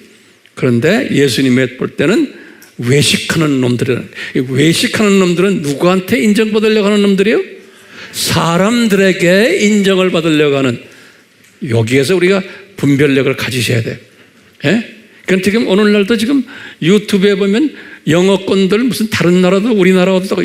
그런데 예수님이 볼 때는 외식하는 놈들이라는 거예요. 외식하는 놈들은 누구한테 인정받으려고 하는 놈들이에요? 사람들에게 인정을 받으려고 하는. 여기에서 우리가 분별력을 가지셔야 돼요. 예? 그러니까 지금 오늘날도 지금 유튜브에 보면 영어권들 무슨 다른 나라도 우리나라도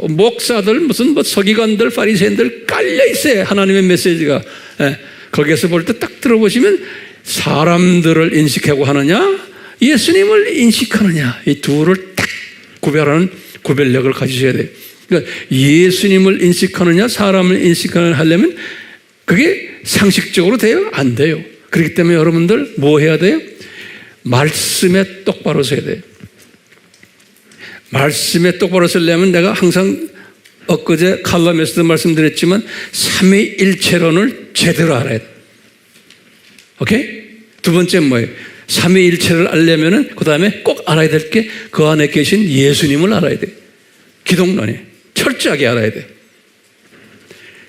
목사들 무슨 뭐 서기관들 파리새인들 깔려 있어요. 하나님의 메시지가. 예. 거기에서 볼 때 딱 들어보시면 사람들을 인식하고 하느냐 예수님을 인식하느냐 이 둘을 딱 구별하는 구별력을 가지셔야 돼요. 그러니까 예수님을 인식하느냐 사람을 인식하느냐 하려면 그게 상식적으로 돼요? 안 돼요. 그렇기 때문에 여러분들 뭐 해야 돼요? 말씀에 똑바로 서야 돼요. 말씀에 똑바로 서려면 내가 항상 엊그제 칼럼에서도 말씀드렸지만 삼위일체론을 제대로 알아야 돼. 오케이? 두 번째 뭐예요? 삼위일체를 알려면은 그 다음에 꼭 알아야 될 게 그 안에 계신 예수님을 알아야 돼. 기독론이 철저하게 알아야 돼.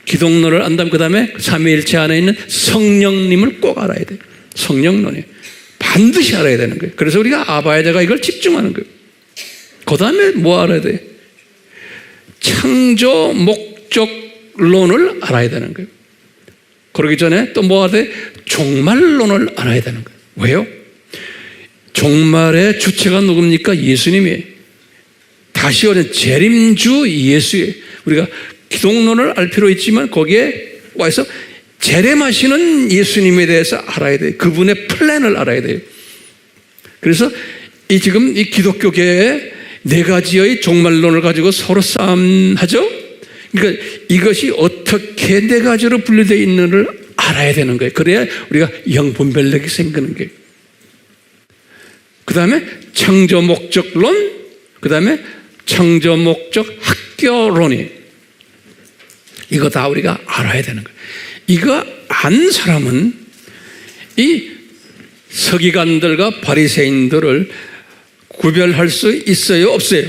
기독론을 안다면 그 다음에 삼위일체 안에 있는 성령님을 꼭 알아야 돼. 성령론이 반드시 알아야 되는 거예요. 그래서 우리가 아바야자가 이걸 집중하는 거예요. 그 다음에 뭐 알아야 돼? 창조 목적론을 알아야 되는 거예요. 그러기 전에 또 뭐 알아야 돼? 종말론을 알아야 되는 거예요. 왜요? 종말의 주체가 누굽니까? 예수님이에요. 다시 오는 재림주 예수예요. 우리가 기독론을 알 필요 있지만 거기에 와서 재림하시는 예수님에 대해서 알아야 돼요. 그분의 플랜을 알아야 돼요. 그래서 지금 이 기독교계에 네 가지의 종말론을 가지고 서로 싸움하죠. 그러니까 이것이 어떻게 네 가지로 분류되어 있는지를 알아야 되는 거예요. 그래야 우리가 영분별력이 생기는 거예요. 그 다음에 창조 목적론, 그 다음에 창조 목적 학교론이 이거 다 우리가 알아야 되는 거예요. 이거 안 사람은 이 서기관들과 바리새인들을 구별할 수 있어요? 없어요?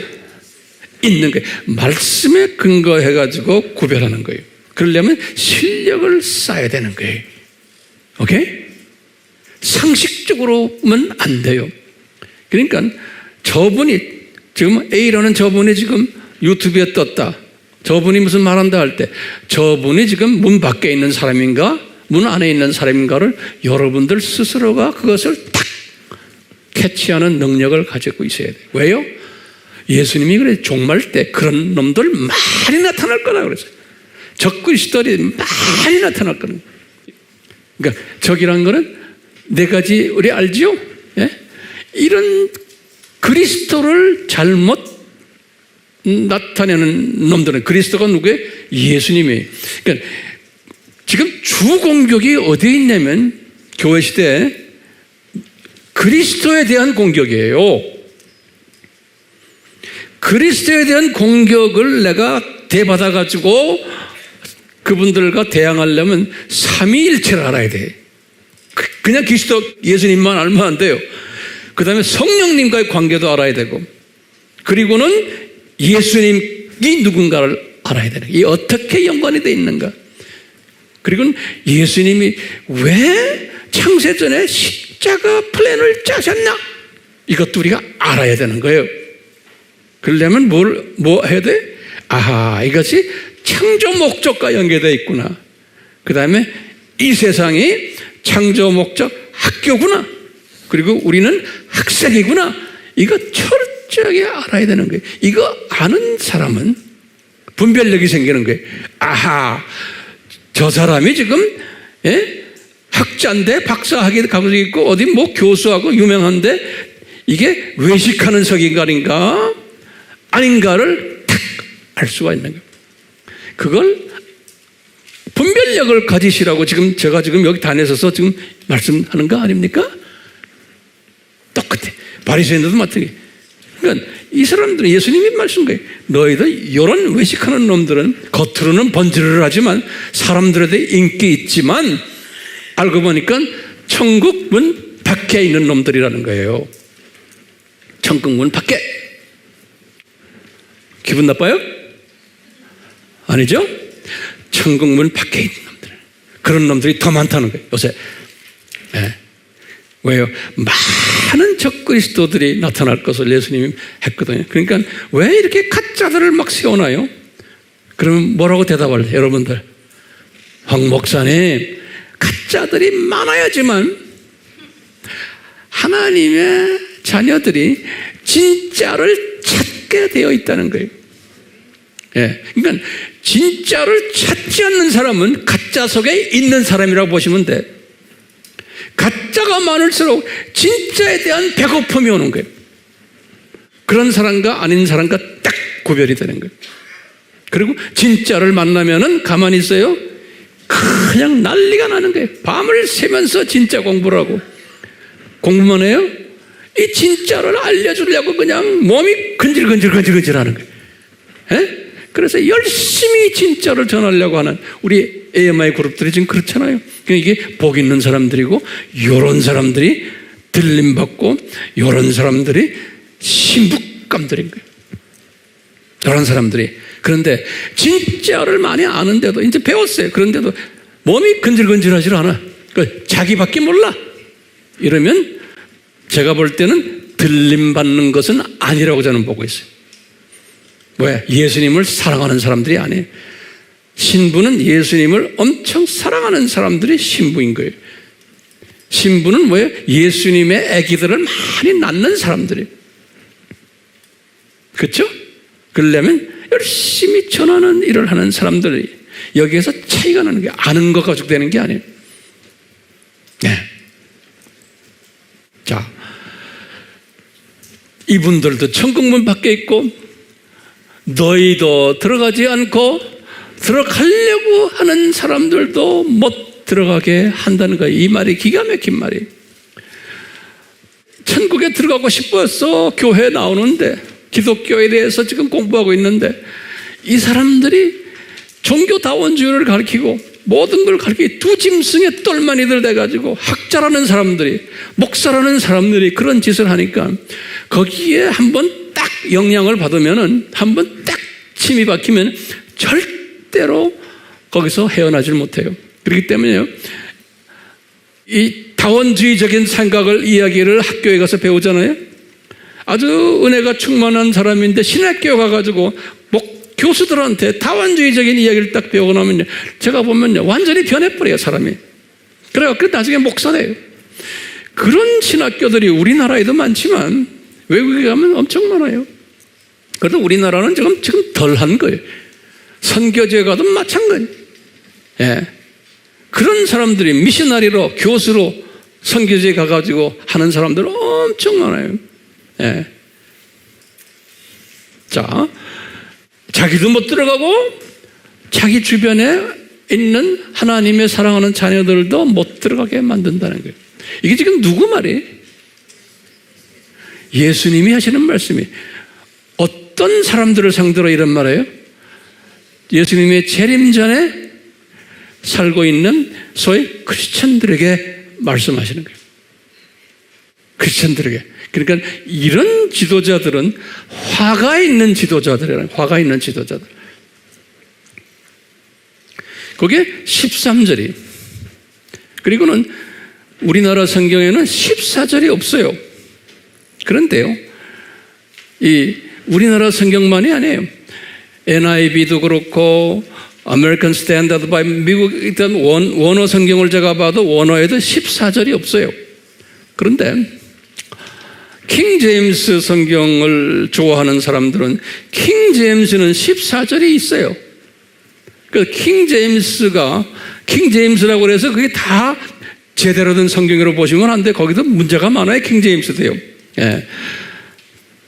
있는 거예요. 말씀에 근거해가지고 구별하는 거예요. 그러려면 실력을 쌓아야 되는 거예요. 오케이? 상식적으로는 안 돼요. 그러니까 저분이 지금 A라는 저분이 지금 유튜브에 떴다. 저분이 무슨 말한다 할 때 저분이 지금 문 밖에 있는 사람인가 문 안에 있는 사람인가를 여러분들 스스로가 그것을 딱 캐치하는 능력을 가지고 있어야 돼요. 왜요? 예수님이 그래 종말 때 그런 놈들 많이 나타날 거라 그랬어요. 적그리스도들이 많이 나타날 거라. 그러니까 적이란 거는 네 가지 우리 알지요? 예? 이런 그리스도를 잘못 나타내는 놈들은 그리스도가 누구예요? 예수님이에요. 그러니까 지금 주 공격이 어디에 있냐면 교회 시대에 그리스도에 대한 공격이에요. 그리스도에 대한 공격을 내가 대받아가지고 그분들과 대항하려면 삼위일체를 알아야 돼. 그냥 그리스도 예수님만 알면 안 돼요. 그 다음에 성령님과의 관계도 알아야 되고 그리고는 예수님이 누군가를 알아야 되는 거예요. 이 어떻게 연관이 되어 있는가. 그리고는 예수님이 왜 창세전에 십자가 플랜을 짜셨나? 이것도 우리가 알아야 되는 거예요. 그러려면 뭐 해야 돼? 아하, 이것이 창조 목적과 연계되어 있구나. 그 다음에 이 세상이 창조 목적 학교구나. 그리고 우리는 학생이구나. 이거 철저하게 알아야 되는 거예요. 이거 아는 사람은 분별력이 생기는 거예요. 아하, 저 사람이 지금 학자인데 박사학위 가지고 있고 어디 뭐 교수하고 유명한데 이게 외식하는 성인간인가 아닌가를 딱 알 수가 있는 거예요. 그걸 분별력을 가지시라고 지금 제가 지금 여기 단에서서 지금 말씀하는 거 아닙니까? 똑같아. 바리새인들도 마찬가지. 그러니까 이 사람들은 예수님이 말씀 거예요. 너희들 이런 외식하는 놈들은 겉으로는 번지르르 하지만 사람들에게 인기 있지만 알고 보니까 천국 문 밖에 있는 놈들이라는 거예요. 천국 문 밖에. 기분 나빠요? 아니죠? 천국 문 밖에 있는 놈들. 그런 놈들이 더 많다는 거예요, 요새. 네. 왜요? 많은 적그리스도들이 나타날 것을 예수님이 했거든요. 그러니까 왜 이렇게 가짜들을 막 세워놔요? 그러면 뭐라고 대답할래요, 여러분들? 황 목사님, 가짜들이 많아야지만 하나님의 자녀들이 진짜를 찾게 되어 있다는 거예요. 예. 그러니까 진짜를 찾지 않는 사람은 가짜 속에 있는 사람이라고 보시면 돼. 가짜가 많을수록 진짜에 대한 배고픔이 오는 거예요. 그런 사람과 아닌 사람과 딱 구별이 되는 거예요. 그리고 진짜를 만나면은 가만히 있어요. 그냥 난리가 나는 거예요. 밤을 새면서 진짜 공부를 하고 공부만 해요. 이 진짜를 알려주려고 그냥 몸이 근질근질 하는 거예요. 예? 그래서 열심히 진짜를 전하려고 하는 우리 AMI 그룹들이 지금 그렇잖아요. 이게 복 있는 사람들이고 이런 사람들이 들림받고 이런 사람들이 신부감들인 거예요. 이런 사람들이. 그런데 진짜를 많이 아는데도 이제 배웠어요. 그런데도 몸이 근질근질하지 않아. 자기밖에 몰라. 이러면 제가 볼 때는 들림받는 것은 아니라고 저는 보고 있어요. 왜? 예수님을 사랑하는 사람들이 아니에요. 신부는 예수님을 엄청 사랑하는 사람들이 신부인 거예요. 신부는 뭐예요? 예수님의 아기들을 많이 낳는 사람들이에요. 그렇죠? 그러려면 열심히 전하는 일을 하는 사람들이 여기에서 차이가 나는 게 아는 것 가지고 되는 게 아니에요. 네. 자, 이분들도 천국문 밖에 있고 너희도 들어가지 않고 들어가려고 하는 사람들도 못 들어가게 한다는 거예요. 이 말이 기가 막힌 말이에요. 천국에 들어가고 싶어서 교회에 나오는데 기독교에 대해서 지금 공부하고 있는데 이 사람들이 종교다원주의를 가르치고 모든 걸 가르치고 두 짐승의 똘마니들 돼가지고 학자라는 사람들이 목사라는 사람들이 그런 짓을 하니까 거기에 한번 딱 영향을 받으면은 한번 딱 침이 박히면 절대로 거기서 헤어나질 못해요. 그렇기 때문에요. 이 다원주의적인 생각을 이야기를 학교에 가서 배우잖아요. 아주 은혜가 충만한 사람인데 신학교 가가지고 교수들한테 다원주의적인 이야기를 딱 배우고 나면요. 제가 보면요. 완전히 변해버려요, 사람이. 그래갖고 나중에 목사 돼요. 그런 신학교들이 우리나라에도 많지만 외국에 가면 엄청 많아요. 그래도 우리나라는 지금 덜한 거예요. 선교지에 가도 마찬가지. 예. 그런 사람들이 미셔너리로 교수로 선교지에 가가지고 하는 사람들 엄청 많아요. 예. 자, 자기도 못 들어가고 자기 주변에 있는 하나님의 사랑하는 자녀들도 못 들어가게 만든다는 거예요. 이게 지금 누구 말이에요? 예수님이 하시는 말씀이 어떤 사람들을 상대로 이런 말이에요? 예수님의 재림 전에 살고 있는 소위 크리스천들에게 말씀하시는 거예요. 크리스천들에게. 그러니까 이런 지도자들은 화가 있는 지도자들이라는 화가 있는 지도자들. 그게 13절이. 그리고는 우리나라 성경에는 14절이 없어요. 그런데요, 이 우리나라 성경만이 아니에요. NIV도 그렇고 아메리칸 스탠다드 바이블, 미국 일단 원어 성경을 제가 봐도 원어에도 14절이 없어요. 그런데 킹 제임스 성경을 좋아하는 사람들은 킹 제임스는 14절이 있어요. 그 킹 제임스라고 해서 그게 다 제대로 된 성경으로 보시면 안 돼. 거기도 문제가 많아요. 킹제임스도요. 예.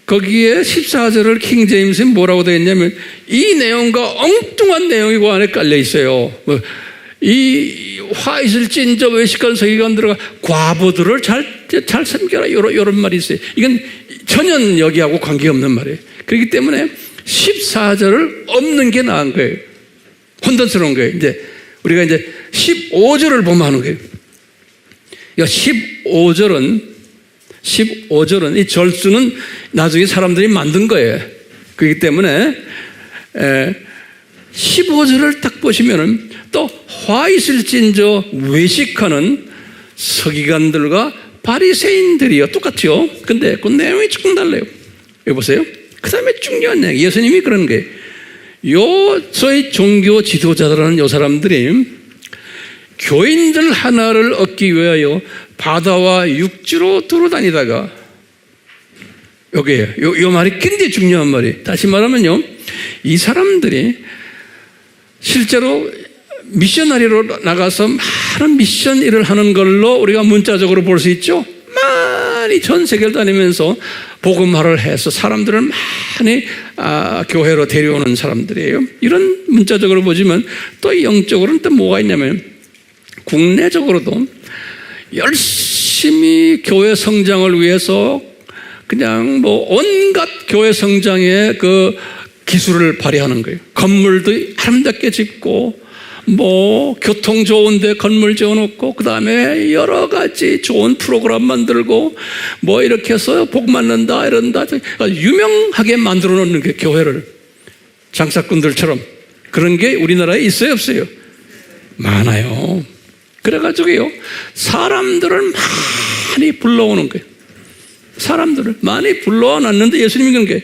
거기에 14절을 킹제임스에 뭐라고 되어 있냐면 이 내용과 엉뚱한 내용이 그 안에 깔려 있어요. 이 화이슬 찐저 외식한 서기관 들어가 과부들을 잘 섬겨라. 이런 말이 있어요. 이건 전혀 여기하고 관계없는 말이에요. 그렇기 때문에 14절을 없는 게 나은 거예요. 혼돈스러운 거예요. 이제 우리가 이제 15절을 보면 하는 거예요. 15절은 이 절수는 나중에 사람들이 만든 거예요. 그렇기 때문에 15절을 딱 보시면은 또 화 있을 찐저 외식하는 서기관들과 바리새인들이요 똑같죠. 근데 그 내용이 조금 달라요. 여기 보세요. 그 다음에 중요한 내용, 예수님이 그런 거예요. 소위 종교 지도자들하는 요 사람들이 교인들 하나를 얻기 위하여 바다와 육지로 돌아다니다가, 여기에요. 요 말이 굉장히 중요한 말이에요. 다시 말하면요, 이 사람들이 실제로 미셔너리로 나가서 많은 미션 일을 하는 걸로 우리가 문자적으로 볼 수 있죠. 많이 전 세계를 다니면서 복음화를 해서 사람들을 많이 교회로 데려오는 사람들이에요. 이런 문자적으로 보지만 또 영적으로는 또 뭐가 있냐면 국내적으로도 열심히 교회 성장을 위해서 그냥 뭐 온갖 교회 성장의 그 기술을 발휘하는 거예요. 건물도 아름답게 짓고 뭐 교통 좋은데 건물 지어놓고 그 다음에 여러 가지 좋은 프로그램 만들고 뭐 이렇게 해서 복 받는다 이런다 유명하게 만들어 놓는 게 교회를 장사꾼들처럼 그런 게 우리나라에 있어요 없어요? 많아요. 그래가지고요 사람들을 많이 불러오는 거예요. 사람들을 많이 불러와 놨는데 예수님이 그런 게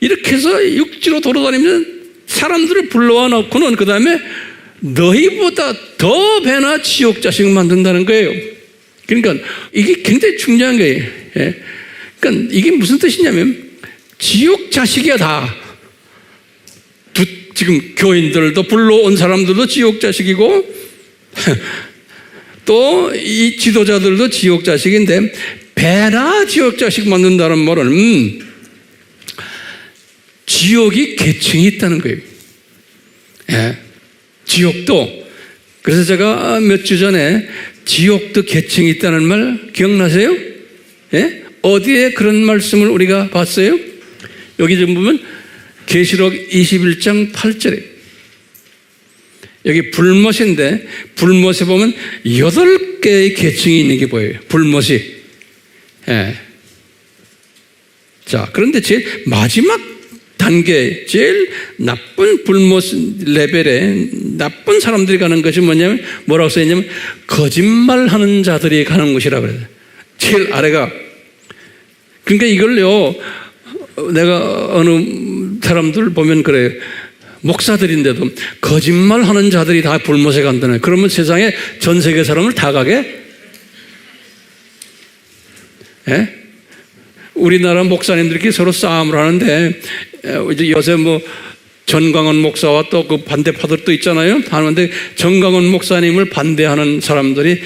이렇게 해서 육지로 돌아다니면 사람들을 불러와 놓고는 그 다음에 너희보다 더 배나 지옥 자식 만든다는 거예요. 그러니까 이게 굉장히 중요한 거예요. 그러니까 이게 무슨 뜻이냐면 지옥 자식이야 다. 지금 교인들도 불러온 사람들도 지옥 자식이고 또 이 지도자들도 지옥 자식인데 배나 지옥 자식 만든다는 말은 지옥이 계층이 있다는 거예요. 지옥도, 그래서 제가 몇 주 전에 지옥도 계층이 있다는 말 기억나세요? 어디에 그런 말씀을 우리가 봤어요? 여기 좀 보면 계시록 21장 8절에 여기 불못인데 불못에 보면 8개의 계층이 있는 게 보여요. 불못이. 자, 그런데 제일 마지막 단계, 제일 나쁜 불못 레벨에 나쁜 사람들이 가는 것이 뭐냐면 뭐라고 써있냐면 거짓말하는 자들이 가는 곳이라고 그래요. 제일 아래가. 그러니까 이걸요 내가 어느 사람들 보면 그래요. 목사들인데도 거짓말하는 자들이 다 불못에 간다네. 그러면 세상에 전 세계 사람을 다 가게? 우리나라 목사님들끼리 서로 싸움을 하는데 요새 뭐 전광훈 목사와 또 그 반대파들도 있잖아요. 하는데 전광훈 목사님을 반대하는 사람들이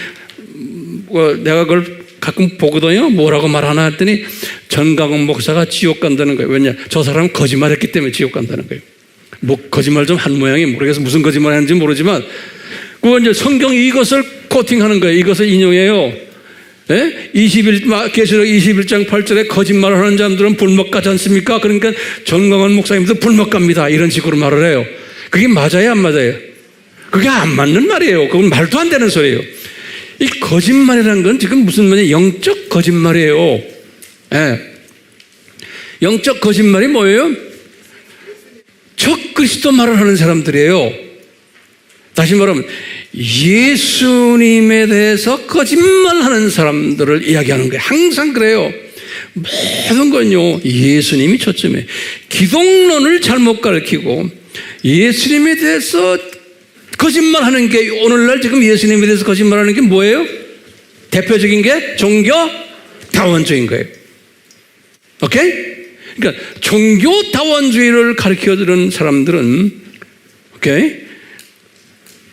내가 그걸 가끔 보거든요. 뭐라고 말하나 했더니 전광훈 목사가 지옥 간다는 거예요. 왜냐? 저 사람은 거짓말했기 때문에 지옥 간다는 거예요. 뭐 거짓말 좀 한 모양이 모르겠어. 무슨 거짓말 하는지 모르지만 그건 이제 성경이 이것을 코팅하는 거예요. 이것을 인용해요. 계시록 21장 8절에 거짓말을 하는 자들은 불못 가지 않습니까? 그러니까 전광훈 목사님도 불못 갑니다. 이런 식으로 말을 해요. 그게 맞아요, 안 맞아요? 그게 안 맞는 말이에요. 그건 말도 안 되는 소리예요. 이 거짓말이라는 건 지금 무슨 말이에요? 영적 거짓말이에요. 영적 거짓말이 뭐예요? 적그리스도 말을 하는 사람들이에요. 다시 말하면 예수님에 대해서 거짓말하는 사람들을 이야기하는 거예요. 항상 그래요. 모든 건요 예수님이 초점이에요. 기독론을 잘못 가르치고 예수님에 대해서 거짓말하는 게 오늘날 지금 예수님에 대해서 거짓말하는 게 뭐예요? 대표적인 게 종교 다원주의인 거예요. 오케이? 그러니까 종교 다원주의를 가르쳐주는 사람들은 오케이?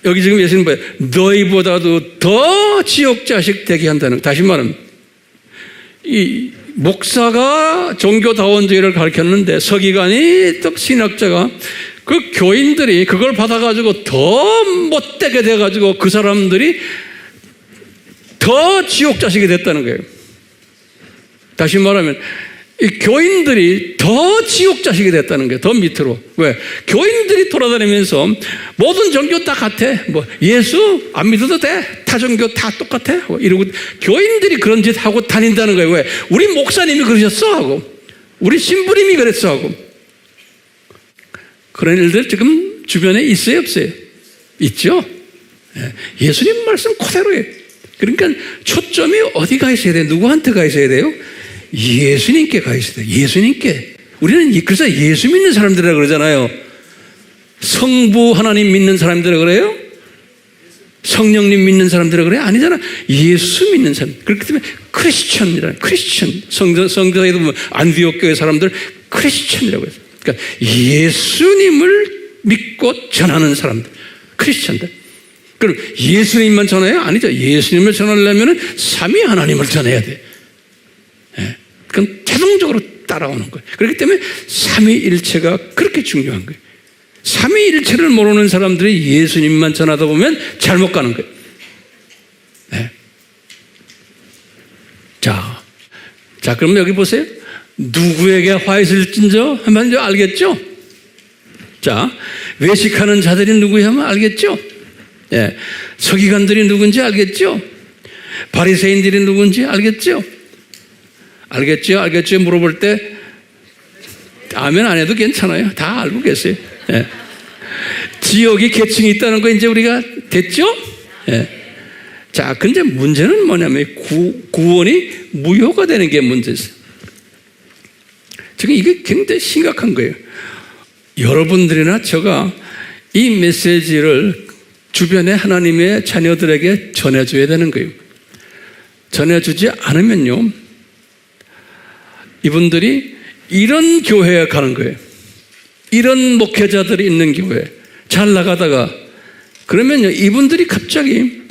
여기 지금 예수님 뭐예요? 너희보다도 더 지옥 자식 되게 한다는, 다시 말하면 이 목사가 종교다원주의를 가르쳤는데 서기관이 또 신학자가 그 교인들이 그걸 받아가지고 더 못되게 돼가지고 그 사람들이 더 지옥 자식이 됐다는 거예요. 다시 말하면 이 교인들이 더 지옥 자식이 됐다는 거예요. 더 밑으로. 왜? 교인들이 돌아다니면서 모든 종교 다 같아. 뭐 예수 안 믿어도 돼. 타 종교 다 똑같아. 이러고 교인들이 그런 짓 하고 다닌다는 거예요. 왜? 우리 목사님이 그러셨어 하고, 우리 신부님이 그랬어 하고. 그런 일들 지금 주변에 있어요, 없어요? 있죠. 예수님 말씀 그대로예요. 그러니까 초점이 어디 가 있어야 돼요? 누구한테 가 있어야 돼요? 예수님께 가 있어야 돼요. 예수님께. 우리는 그래서 예수 믿는 사람들이라 그러잖아요. 성부 하나님 믿는 사람들이라 그래요? 성령님 믿는 사람들이라 그래요? 아니잖아. 예수 믿는 사람. 그렇기 때문에 크리스천이라는, 크리스천. 성경에도 보면 안디옥 교회 사람들 크리스천이라고 했어요. 그러니까 예수님을 믿고 전하는 사람들, 크리스천들. 그럼 예수님만 전해요? 아니죠. 예수님을 전하려면 삼위 하나님을 전해야 돼. 그건 자동적으로 따라오는 거예요. 그렇기 때문에 삼위일체가 그렇게 중요한 거예요. 삼위일체를 모르는 사람들이 예수님만 전하다 보면 잘못 가는 거예요. 자, 그럼 여기 보세요. 누구에게 화 있을진저 하면 이제 알겠죠? 자, 외식하는 자들이 누구야 하면 알겠죠? 서기관들이 누군지 알겠죠? 바리새인들이 누군지 알겠죠? 알겠죠? 물어볼 때 아멘 안 해도 괜찮아요. 다 알고 계세요. 지옥이 계층이 있다는 거 이제 우리가 됐죠? 자, 근데 문제는 뭐냐면 구원이 무효가 되는 게 문제죠. 지금 이게 굉장히 심각한 거예요. 여러분들이나 제가 이 메시지를 주변에 하나님의 자녀들에게 전해줘야 되는 거예요. 전해주지 않으면요, 이분들이 이런 교회에 가는 거예요. 이런 목회자들이 있는 교회 잘 나가다가 그러면요, 이분들이 갑자기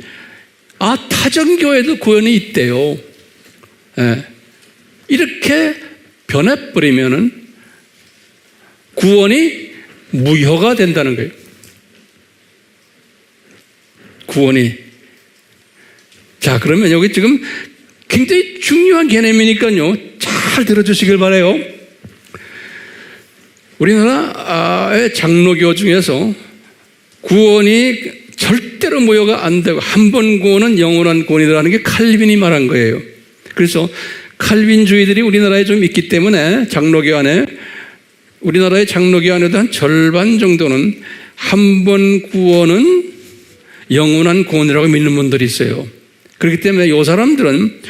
타정교회도 구원이 있대요. 이렇게 변해버리면은 구원이 무효가 된다는 거예요. 구원이. 자, 그러면 여기 지금 굉장히 중요한 개념이니까요, 잘 들어주시길 바라요. 우리나라의 장로교 중에서 구원이 절대로 무효가 안 되고 한 번 구원은 영원한 구원이라는 게 칼빈이 말한 거예요. 그래서 칼빈주의들이 우리나라에 좀 있기 때문에 장로교 안에, 우리나라의 장로교 안에도 한 절반 정도는 한 번 구원은 영원한 구원이라고 믿는 분들이 있어요. 그렇기 때문에 이 사람들은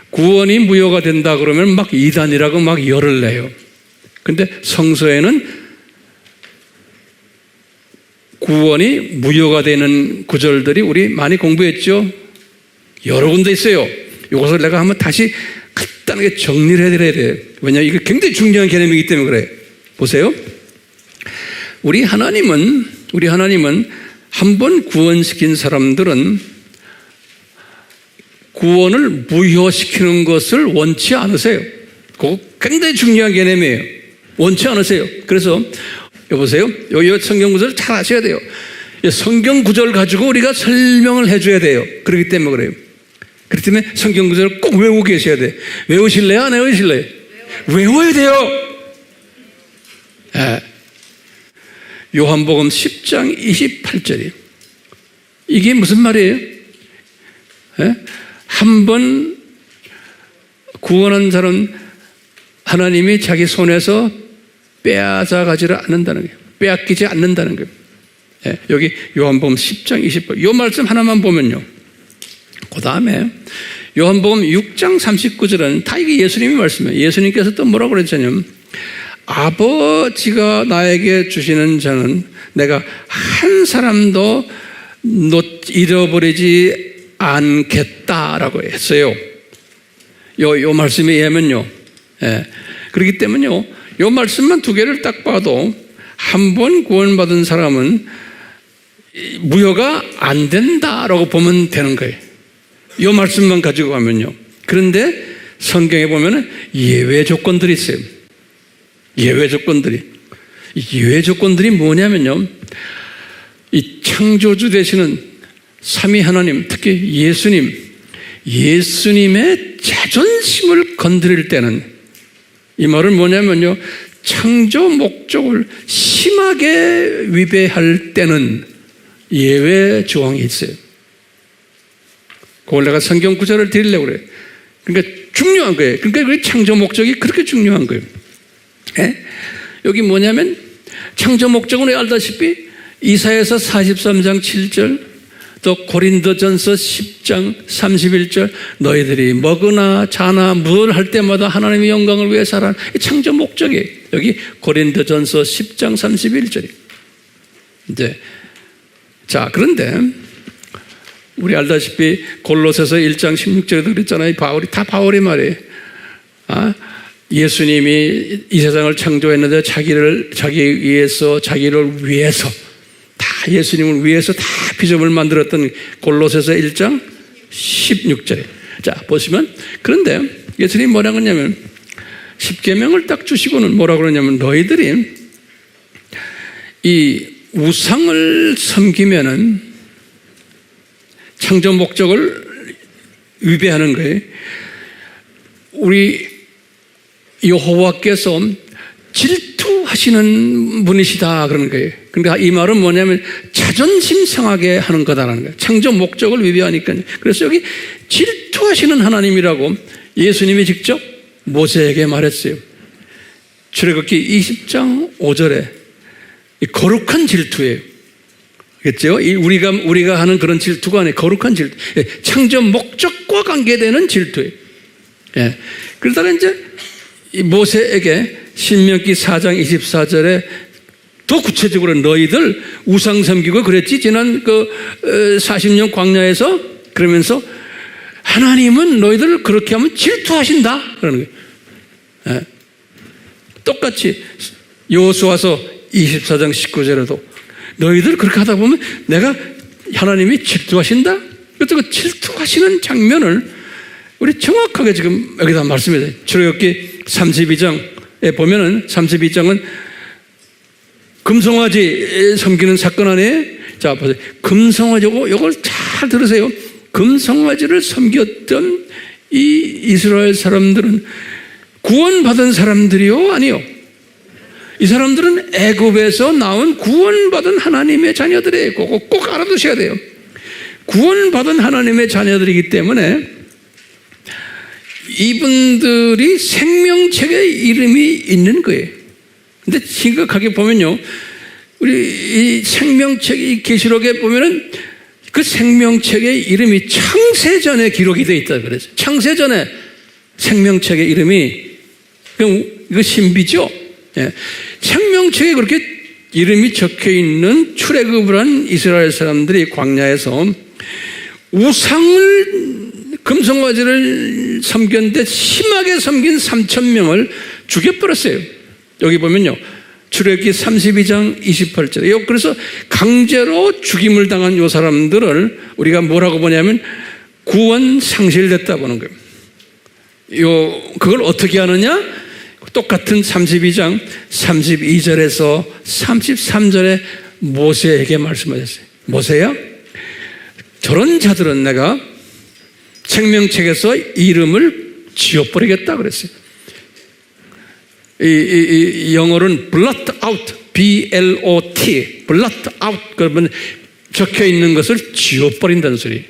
구원이 무효가 된다 그러면 막 이단이라고 막 열을 내요. 근데 성서에는 구원이 무효가 되는 구절들이 우리 많이 공부했죠? 여러 군데 있어요. 이것을 내가 한번 다시 간단하게 정리를 해드려야 돼요. 왜냐하면 이게 굉장히 중요한 개념이기 때문에 그래요. 보세요. 우리 하나님은 한 번 구원시킨 사람들은 구원을 무효시키는 것을 원치 않으세요. 그거 굉장히 중요한 개념이에요. 원치 않으세요. 그래서 여보세요. 이 성경 구절을 잘 아셔야 돼요. 성경 구절 가지고 우리가 설명을 해줘야 돼요. 그렇기 때문에 그래요. 그렇기 때문에 성경 구절을 꼭 외우고 계셔야 돼요. 외우실래요? 안 외우실래요? 외워야 돼요. 요한복음 10장 28절이에요. 이게 무슨 말이에요? 한 번 구원한 사람 하나님이 자기 손에서 빼앗아가지를 않는다는 거예요. 빼앗기지 않는다는 거예요. 여기 요한복음 10장 28절 이 말씀 하나만 보면요, 그 다음에 요한복음 6장 39절은 다 이게 예수님이 말씀이에요. 예수님께서 또 뭐라고 그랬냐면, 아버지가 나에게 주시는 자는 내가 한 사람도 잃어버리지 않겠다라고 했어요. 요 말씀에 의하면요. 그렇기 때문에요, 요 말씀만 두 개를 딱 봐도 한 번 구원받은 사람은 무효가 안 된다라고 보면 되는 거예요. 이 말씀만 가지고 가면요. 그런데 성경에 보면 예외 조건들이 있어요. 예외 조건들이. 예외 조건들이 뭐냐면요. 이 창조주 되시는 삼위 하나님, 특히 예수님의 자존심을 건드릴 때는, 이 말은 뭐냐면요. 창조 목적을 심하게 위배할 때는 예외 조항이 있어요. 그걸 내가 성경 구절을 드리려고 그래요. 그러니까 중요한 거예요. 그러니까 그 창조 목적이 그렇게 중요한 거예요. 예? 여기 뭐냐면 창조 목적은 알다시피 이사야서 43장 7절, 또 고린도전서 10장 31절, 너희들이 먹으나 자나 뭘 할 때마다 하나님의 영광을 위해 살아. 이 창조 목적이에요. 여기 고린도전서 10장 31절이에요. 이제 자, 그런데 우리 알다시피 골로새서 1장 16절에도 그랬잖아요. 바울이 말이에요. 예수님이 이 세상을 창조했는데 자기를 위해서 다 예수님을 위해서 다 피조물 만들었던 골로새서 1장 16절에. 자, 보시면 그런데 예수님이 뭐라고 하냐면 10계명을 딱 주시고는 뭐라고 그러냐면 너희들이 이 우상을 섬기면은 창조 목적을 위배하는 거예요. 우리 여호와께서 질투하시는 분이시다 그러는 거예요. 그러니까 이 말은 뭐냐면 자존심 상하게 하는 거다라는 거예요. 창조 목적을 위배하니까요. 그래서 여기 질투하시는 하나님이라고 예수님이 직접 모세에게 말했어요. 출애굽기 20장 5절에 거룩한 질투예요. 그렇죠? 우리가 하는 그런 질투가 아니에요. 거룩한 질투. 창조 목적과 관계되는 질투예요. 예. 그러다가 이제 이 모세에게 신명기 4장 24절에 더 구체적으로 너희들 우상 섬기고 그랬지 지난 40년 광야에서 그러면서 하나님은 너희들 그렇게 하면 질투하신다 그러는 거예요. 예. 똑같이 여호수아서 24장 19절에도 너희들 그렇게 하다 보면 내가 하나님이 질투하신다. 그래서 그 질투하시는 장면을 우리 정확하게 지금 여기다 말씀해요. 출애굽기 32장에 보면은 32장은 금송아지 섬기는 사건 아니에요? 자, 보세요. 금송아지, 이걸 잘 들으세요. 금송아지를 섬겼던 이 이스라엘 사람들은 구원받은 사람들이요? 아니요. 이 사람들은 애굽에서 나온 구원받은 하나님의 자녀들이에요. 꼭 알아두셔야 돼요. 구원받은 하나님의 자녀들이기 때문에 이분들이 생명책에 이름이 있는 거예요. 근데 심각하게 보면요. 우리 이 생명책, 이 계시록에 보면은 그 생명책의 이름이 창세전에 기록이 되어 있다 그랬어요. 창세전에 생명책의 이름이, 이거 신비죠? 예. 생명책에 그렇게 이름이 적혀 있는 출애굽을 한 이스라엘 사람들이 광야에서 우상을 금송아지를 섬겼는데 심하게 섬긴 3,000명을 죽여버렸어요. 여기 보면요. 출애굽기 32장 28절. 그래서 강제로 죽임을 당한 이 사람들을 우리가 뭐라고 보냐면 구원 상실됐다 보는 거예요. 그걸 어떻게 하느냐? 똑같은 32장 32절에서 33절에 모세에게 말씀하셨어요. 모세야, 저런 자들은 내가 생명책에서 이름을 지워버리겠다 그랬어요. 이 영어로는 blot out, B-L-O-T, blot out. 그러면 적혀 있는 것을 지워버린다는 소리.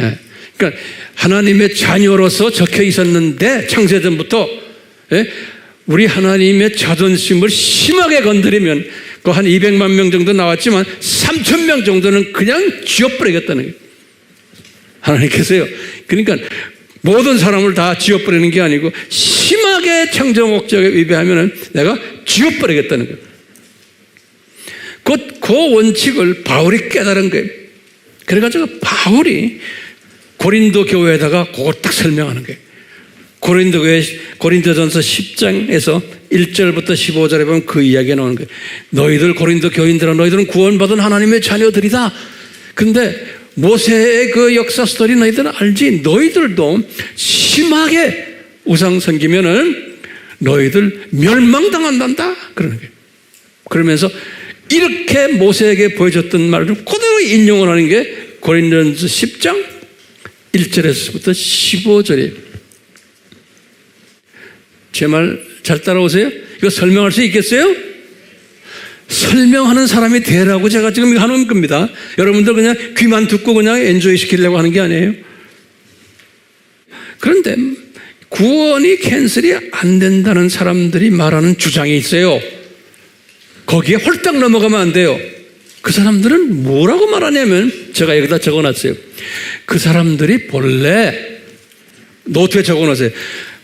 예. 그러니까 하나님의 자녀로서 적혀 있었는데 창세전부터, 예? 우리 하나님의 자존심을 심하게 건드리면 그 한 200만 명 정도 나왔지만 3,000명 정도는 그냥 지워버리겠다는 거예요. 하나님께서요. 그러니까 모든 사람을 다 지워버리는 게 아니고 심하게 창조 목적에 위배하면 내가 지워버리겠다는 거예요. 그 원칙을 바울이 깨달은 거예요. 그래가지고 바울이 고린도 교회에다가 그걸 딱 설명하는 거예요. 고린도전서 10장에서 1절부터 15절에 보면 그 이야기가 나오는 거예요. 너희들 고린도 교인들아, 너희들은 구원받은 하나님의 자녀들이다. 근데 모세의 그 역사 스토리 너희들은 알지? 너희들도 심하게 우상 섬기면은 너희들 멸망당한단다. 그러는 거예요. 그러면서 이렇게 모세에게 보여줬던 말을 그대로 인용을 하는 게 고린도전서 10장 1절에서부터 15절이에요. 제 말 잘 따라오세요? 이거 설명할 수 있겠어요? 설명하는 사람이 되라고 제가 지금 하는 겁니다. 여러분들 그냥 귀만 듣고 그냥 엔조이 시키려고 하는 게 아니에요. 그런데 구원이 캔슬이 안 된다는 사람들이 말하는 주장이 있어요. 거기에 홀딱 넘어가면 안 돼요. 그 사람들은 뭐라고 말하냐면 제가 여기다 적어놨어요. 그 사람들이 본래 노트에 적어놓으세요.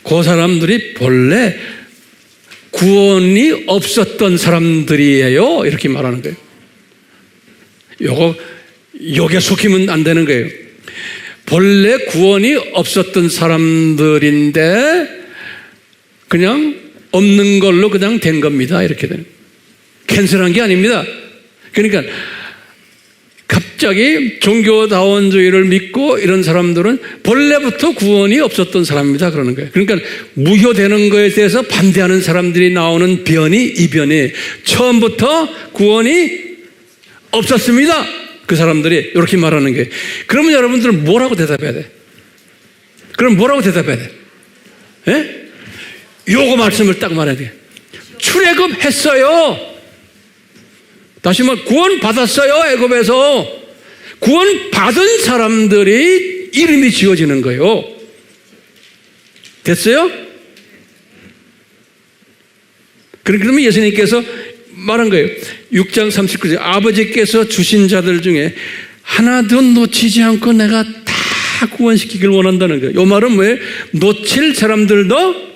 그 사람들이 본래 구원이 없었던 사람들이에요. 이렇게 말하는 거예요. 요게 속이면 안 되는 거예요. 본래 구원이 없었던 사람들인데 그냥 없는 걸로 그냥 된 겁니다. 이렇게 되는 거예요. 캔슬한 게 아닙니다. 그러니까 갑자기 종교다원주의를 믿고 이런 사람들은 본래부터 구원이 없었던 사람입니다. 그러는 거예요. 그러니까 무효되는 것에 대해서 반대하는 사람들이 나오는 변이 이 변이 처음부터 구원이 없었습니다. 그 사람들이 이렇게 말하는 게. 그러면 여러분들은 뭐라고 대답해야 돼? 그럼 뭐라고 대답해야 돼? 예? 요거 말씀을 딱 말해야 돼. 출애굽했어요. 다시 말해 구원 받았어요. 애굽에서 구원 받은 사람들이 이름이 지어지는 거예요. 됐어요? 그러면 예수님께서 말한 거예요. 6장 39절 아버지께서 주신 자들 중에 하나도 놓치지 않고 내가 다 구원시키길 원한다는 거예요. 이 말은 뭐예요? 놓칠 사람들도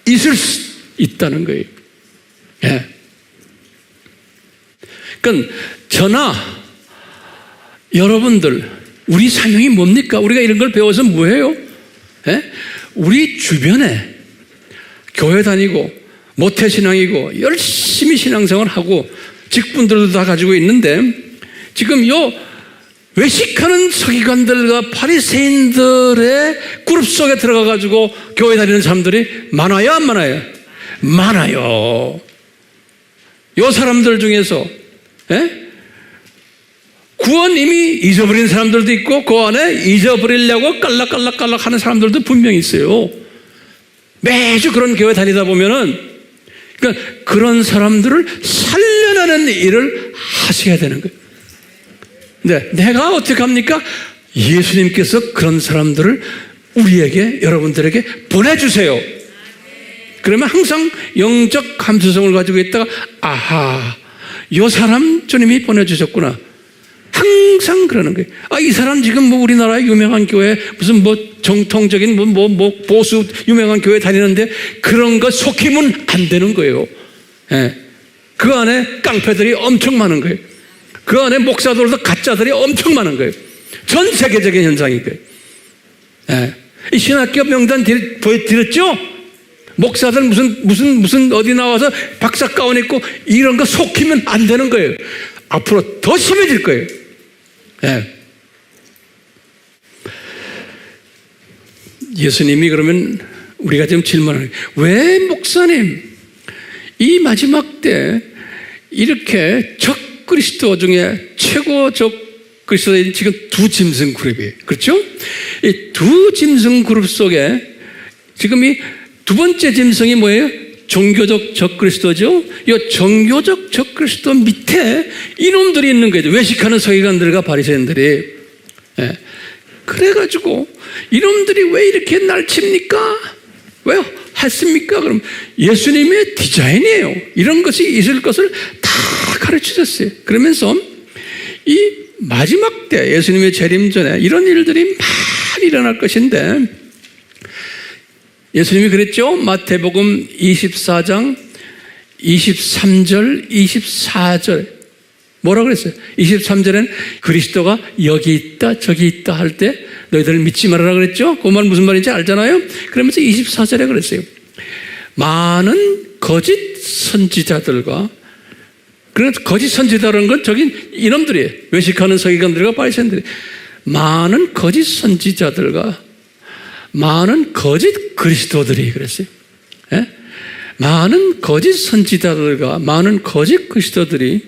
있을 수 있다는 거예요. 예. 그러니까 저나 여러분들 우리 사명이 뭡니까? 우리가 이런 걸 배워서 뭐예요? 예? 우리 주변에 교회 다니고 모태신앙이고 열심히 신앙생활하고 직분들도 다 가지고 있는데 지금 요 외식하는 서기관들과 바리새인들의 그룹 속에 들어가가지고 교회 다니는 사람들이 많아요? 안 많아요? 많아요. 요 사람들 중에서 예? 구원 이미 잊어버린 사람들도 있고 그 안에 잊어버리려고 깔락깔락 하는 사람들도 분명히 있어요. 매주 그런 교회 다니다 보면은 그러니까 그런 사람들을 살려내는 일을 하셔야 되는 거예요. 근데 내가 어떻게 합니까? 예수님께서 그런 사람들을 우리에게 여러분들에게 보내주세요. 그러면 항상 영적 감수성을 가지고 있다가 아하 이 사람 주님이 보내주셨구나. 항상 그러는 거예요. 아, 이 사람 지금 뭐 우리나라의 유명한 교회 무슨 뭐 정통적인 뭐 보수 유명한 교회 다니는데 그런 거 속이면 안 되는 거예요. 예. 그 안에 깡패들이 엄청 많은 거예요. 그 안에 목사들도 가짜들이 엄청 많은 거예요. 전 세계적인 현상인 거예요. 예. 이 신학교 명단 보여드렸죠? 목사들 무슨 어디 나와서 박사 가운 입고 이런 거 속이면 안 되는 거예요. 앞으로 더 심해질 거예요. 예. 예수님이 그러면 우리가 지금 질문하는 거예요. 왜 목사님 이 마지막 때 이렇게 적 그리스도 중에 최고 적 그리스도인 지금 두 짐승 그룹이에요. 그렇죠? 이 두 짐승 그룹 속에 지금 이 두 번째 짐승이 뭐예요? 종교적 적그리스도죠. 이 종교적 적그리스도 밑에 이놈들이 있는 거죠. 외식하는 서기관들과 바리새인들이. 예. 그래가지고 이놈들이 왜 이렇게 날칩니까? 왜 했습니까? 그럼 예수님의 디자인이에요. 이런 것이 있을 것을 다 가르치셨어요. 그러면서 이 마지막 때 예수님의 재림 전에 이런 일들이 많이 일어날 것인데 예수님이 그랬죠? 마태복음 24장 23절 24절 뭐라고 그랬어요? 23절에는 그리스도가 여기 있다 저기 있다 할 때 너희들 믿지 말아라 그랬죠? 그 말 무슨 말인지 알잖아요? 그러면서 24절에 그랬어요. 많은 거짓 선지자들과, 그러니까 거짓 선지자라는 건 저기 이놈들이에요. 외식하는 서기관들과 바리새인들이. 많은 거짓 선지자들과 많은 거짓 그리스도들이 그랬어요. 예? 많은 거짓 선지자들과 많은 거짓 그리스도들이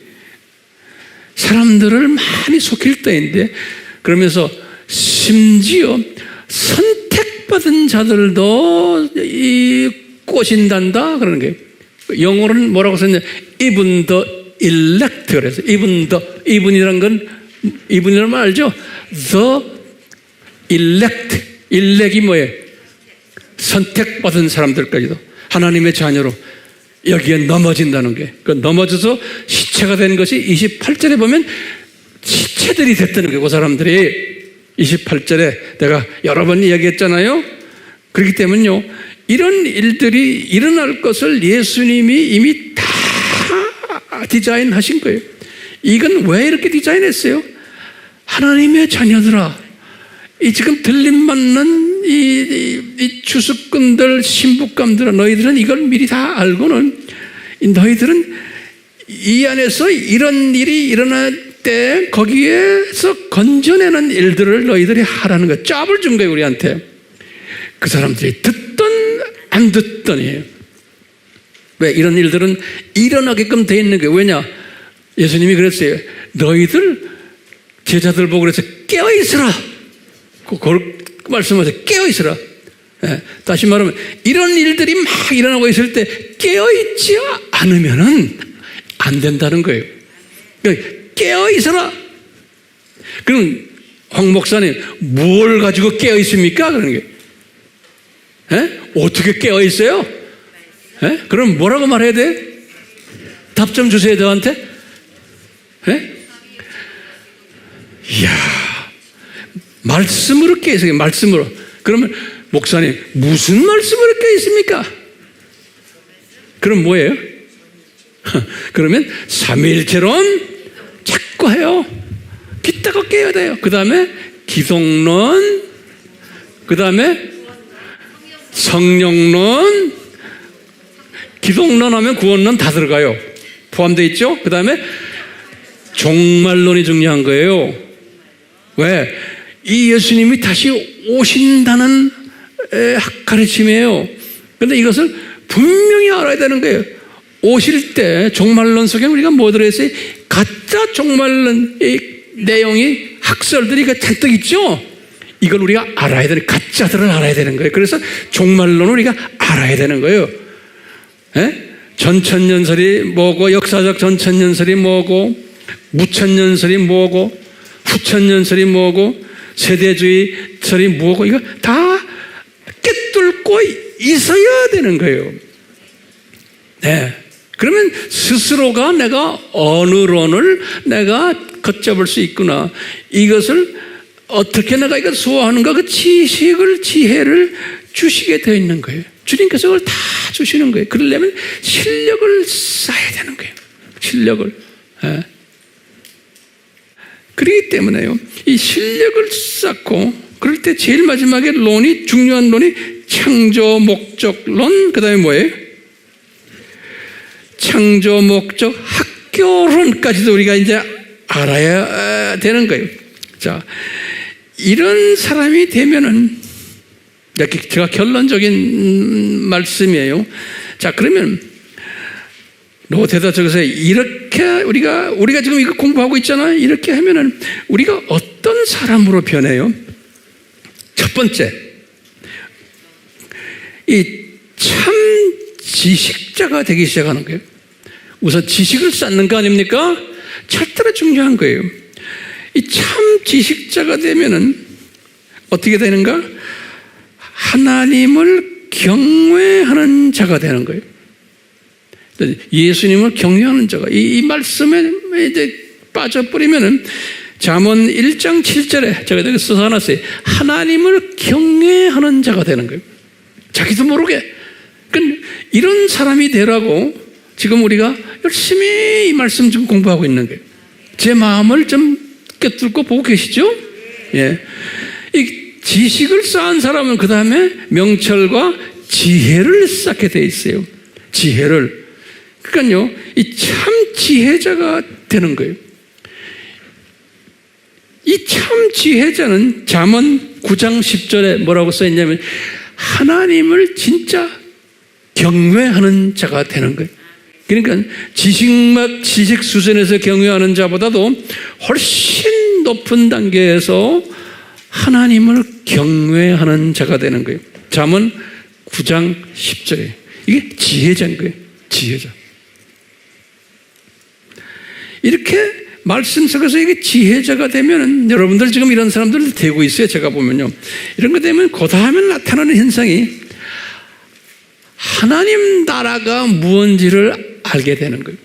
사람들을 많이 속일 때인데, 그러면서 심지어 선택받은 자들도 이 꼬신단다 그러는 거예요. 영어로는 뭐라고 썼냐? Even the elect 그래서 even이란 건 even이란 말 알죠? The elect, elect이 뭐예요? 선택받은 사람들까지도 하나님의 자녀로 여기에 넘어진다는 게, 그 넘어져서 시체가 된 것이 28절에 보면 시체들이 됐다는 거예요. 그 사람들이 28절에 내가 여러 번 이야기했잖아요. 그렇기 때문에요, 이런 일들이 일어날 것을 예수님이 이미 다 디자인하신 거예요. 이건 왜 이렇게 디자인했어요? 하나님의 자녀들아, 이 지금 들림맞는 이 주습꾼들, 신부감들아, 너희들은 이걸 미리 다 알고는, 너희들은 이 안에서 이런 일이 일어날 때 거기에서 건져내는 일들을 너희들이 하라는 거예요. 짭을 준 거예요, 우리한테. 그 사람들이 듣던 안 듣던이에요. 왜? 이런 일들은 일어나게끔 돼 있는 거예요. 왜냐? 예수님이 그랬어요. 너희들 제자들 보고 그래서 깨어있으라. 그 말씀하세요. 깨어있으라. 예, 다시 말하면 이런 일들이 막 일어나고 있을 때 깨어있지 않으면은 안 된다는 거예요. 그러니까 깨어있어라. 그럼 황 목사님 뭘 가지고 깨어있습니까? 그러는 게, 예? 어떻게 깨어있어요? 예? 그럼 뭐라고 말해야 돼? 답 좀 주세요, 저한테. 예? 이야, 말씀으로 깨어있어요. 말씀으로. 그러면 목사님 무슨 말씀으로 깨어있습니까? 그럼 뭐예요? 그러면 삼위일체론 자꾸 해요. 빗다가 깨야 돼요. 그 다음에 기독론, 그 다음에 성령론, 기독론 하면 구원론 다 들어가요. 포함되어 있죠? 그 다음에 종말론이 중요한 거예요. 왜? 이 예수님이 다시 오신다는 가르침이에요. 그런데 이것을 분명히 알아야 되는 거예요. 오실 때 종말론 속에 우리가 뭐 들어있어요? 가짜 종말론 내용이 학설들이 잔뜩 있죠? 이걸 우리가 알아야 되는, 가짜들을 알아야 되는 거예요. 그래서 종말론을 우리가 알아야 되는 거예요. 예? 전천년설이 뭐고, 역사적 전천년설이 뭐고, 무천년설이 뭐고, 후천년설이 뭐고, 세대주의설이 뭐고, 이거 다 깨뚫고 있어야 되는 거예요. 네. 그러면 스스로가 내가 어느 론을 내가 걷잡을 수 있구나, 이것을 어떻게 내가 이걸 소화하는가, 그 지식을, 지혜를 주시게 되어 있는 거예요. 주님께서 그걸 다 주시는 거예요. 그러려면 실력을 쌓아야 되는 거예요. 실력을. 예. 그렇기 때문에요, 이 실력을 쌓고, 그럴 때 제일 마지막에 론이, 중요한 론이 창조 목적론, 그 다음에 뭐예요? 창조 목적 학교론까지도 우리가 이제 알아야 되는 거예요. 자, 이런 사람이 되면은, 이렇게 제가 결론적인 말씀이에요. 자, 그러면 로테다 저기서 이렇게 우리가 지금 이거 공부하고 있잖아요. 이렇게 하면은 우리가 어떤 사람으로 변해요? 첫 번째, 이 참 지식자가 되기 시작하는 거예요. 우선 지식을 쌓는 거 아닙니까? 절대로 중요한 거예요. 이 참 지식자가 되면은 어떻게 되는가? 하나님을 경외하는 자가 되는 거예요. 예수님을 경외하는 자가, 이 말씀에 이제 빠져버리면은, 잠언 1장 7절에 제가 여기 써놨어요. 하나님을 경외하는 자가 되는 거예요. 자기도 모르게. 그러니까 이런 사람이 되라고 지금 우리가 열심히 이 말씀 지금 공부하고 있는 거예요. 제 마음을 좀 꿰뚫고 보고 계시죠? 예. 이 지식을 쌓은 사람은 그 다음에 명철과 지혜를 쌓게 돼 있어요. 지혜를. 그러니까요, 이 참 지혜자가 되는 거예요. 이 참 지혜자는 잠언 9장 10절에 뭐라고 써있냐면 하나님을 진짜 경외하는 자가 되는 거예요. 그러니까 지식 수준에서 경외하는 자보다도 훨씬 높은 단계에서 하나님을 경외하는 자가 되는 거예요. 잠언 9장 10절에 이게 지혜자인 거예요. 지혜자. 이렇게 말씀 속에서 이게 지혜자가 되면은 여러분들 지금 이런 사람들 되고 있어요. 제가 보면요. 이런 거 되면 그 다음에 나타나는 현상이 하나님 나라가 무언지를 알게 되는 거예요.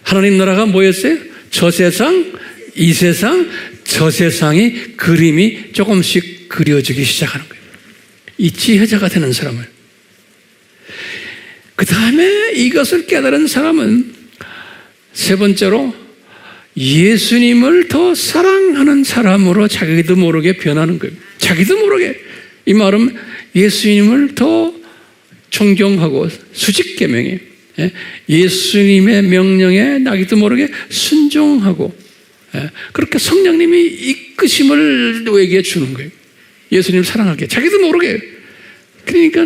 하나님 나라가 뭐였어요? 저 세상, 이 세상, 저 세상의 그림이 조금씩 그려지기 시작하는 거예요. 이 지혜자가 되는 사람을. 그 다음에 이것을 깨달은 사람은 세 번째로 예수님을 더 사랑하는 사람으로 자기도 모르게 변하는 거예요. 자기도 모르게. 이 말은 예수님을 더 존경하고 수직계명에 예수님의 명령에 나기도 모르게 순종하고 그렇게 성령님이 이끄심을 너에게 주는 거예요. 예수님을 사랑하게. 자기도 모르게. 그러니까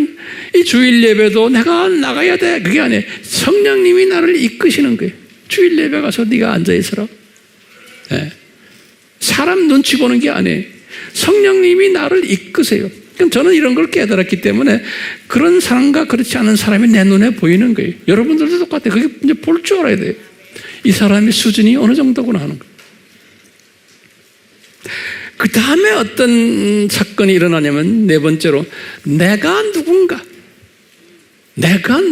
이 주일 예배도 내가 나가야 돼. 그게 아니에요. 성령님이 나를 이끄시는 거예요. 주일 예배 가서 네가 앉아있어라. 사람 눈치 보는 게 아니에요. 성령님이 나를 이끄세요. 그럼 저는 이런 걸 깨달았기 때문에 그런 사람과 그렇지 않은 사람이 내 눈에 보이는 거예요. 여러분들도 똑같아요. 그게 이제 볼 줄 알아야 돼요. 이 사람의 수준이 어느 정도구나 하는 거예요. 그 다음에 어떤 사건이 일어나냐면 네 번째로 내가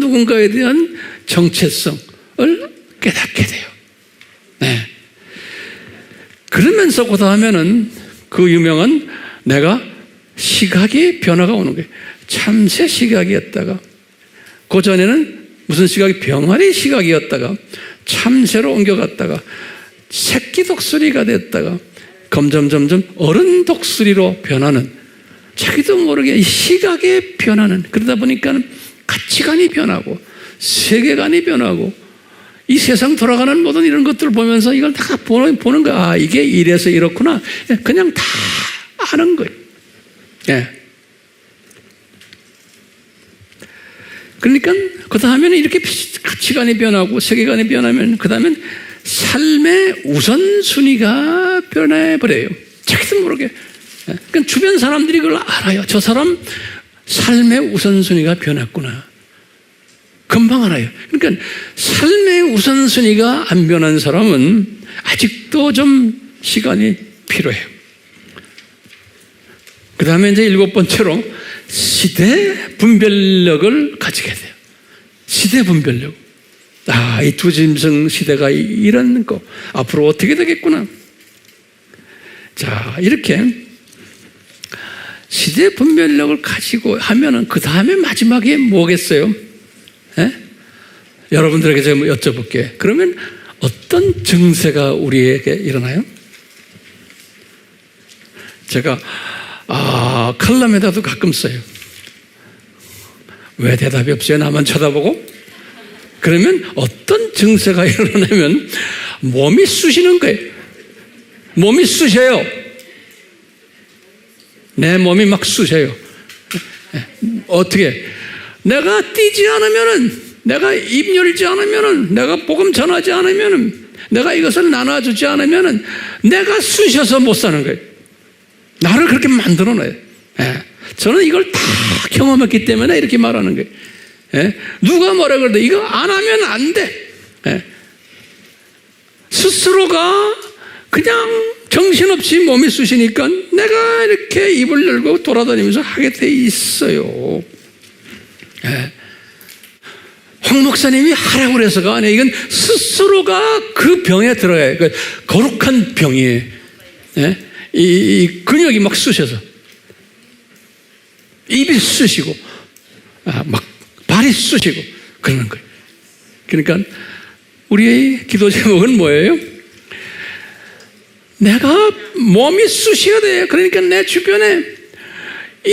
누군가에 대한 정체성을 깨닫게 돼요. 그러면서 그 다음에는 그 유명한 내가 시각의 변화가 오는 거예요. 참새 시각이었다가 그 전에는 무슨 시각이 병아리 시각이었다가 참새로 옮겨갔다가 새끼 독수리가 됐다가 점점 어른 독수리로 변하는 자기도 모르게 이 시각의 변화는 그러다 보니까 가치관이 변하고 세계관이 변하고 이 세상 돌아가는 모든 이런 것들을 보면서 이걸 다 보는 거야. 아, 이게 이래서 이렇구나. 그냥 다 아는 거예요. 그러니까 그 다음에는 이렇게 가치관이 변하고 세계관이 변하면 그 다음엔 삶의 우선순위가 변해버려요. 자기도 모르게. 그러니까 주변 사람들이 그걸 알아요. 저 사람 삶의 우선순위가 변했구나. 금방 알아요. 그러니까 삶의 우선순위가 안 변한 사람은 아직도 좀 시간이 필요해요. 그 다음에 이제 일곱 번째로 시대 분별력을 가지게 돼요. 시대 분별력. 아, 이 두짐승 시대가 이런 거 앞으로 어떻게 되겠구나. 자, 이렇게 시대 분별력을 가지고 하면은 그 다음에 마지막에 뭐겠어요? 여러분들에게 제가 여쭤볼게요. 그러면 어떤 증세가 우리에게 일어나요? 제가 칼럼에다도 가끔 써요. 왜 대답이 없어요? 나만 쳐다보고? 그러면 어떤 증세가 일어나냐면 몸이 쑤시는 거예요. 몸이 쑤셔요. 내 몸이 막 쑤셔요. 어떻게? 내가 뛰지 않으면은, 내가 입 열지 않으면은, 내가 복음 전하지 않으면은, 내가 이것을 나눠주지 않으면은 내가 쑤셔서 못 사는 거예요. 나를 그렇게 만들어 놔요. 저는 이걸 다 경험했기 때문에 이렇게 말하는 거예요. 누가 뭐라 그래도 이거 안 하면 안 돼. 스스로가 그냥 정신없이 몸이 쑤시니까 내가 이렇게 입을 열고 돌아다니면서 하게 돼 있어요. 황 목사님이 하라고 그래서가 아니에요. 이건 스스로가 그 병에 들어가요. 그러니까 거룩한 병이에요. 이 근육이 막 쑤셔서 입이 쑤시고 막 발이 쑤시고 그러는 거예요. 그러니까 우리의 기도 제목은 뭐예요? 내가 몸이 쑤셔야 돼. 그러니까 내 주변에 이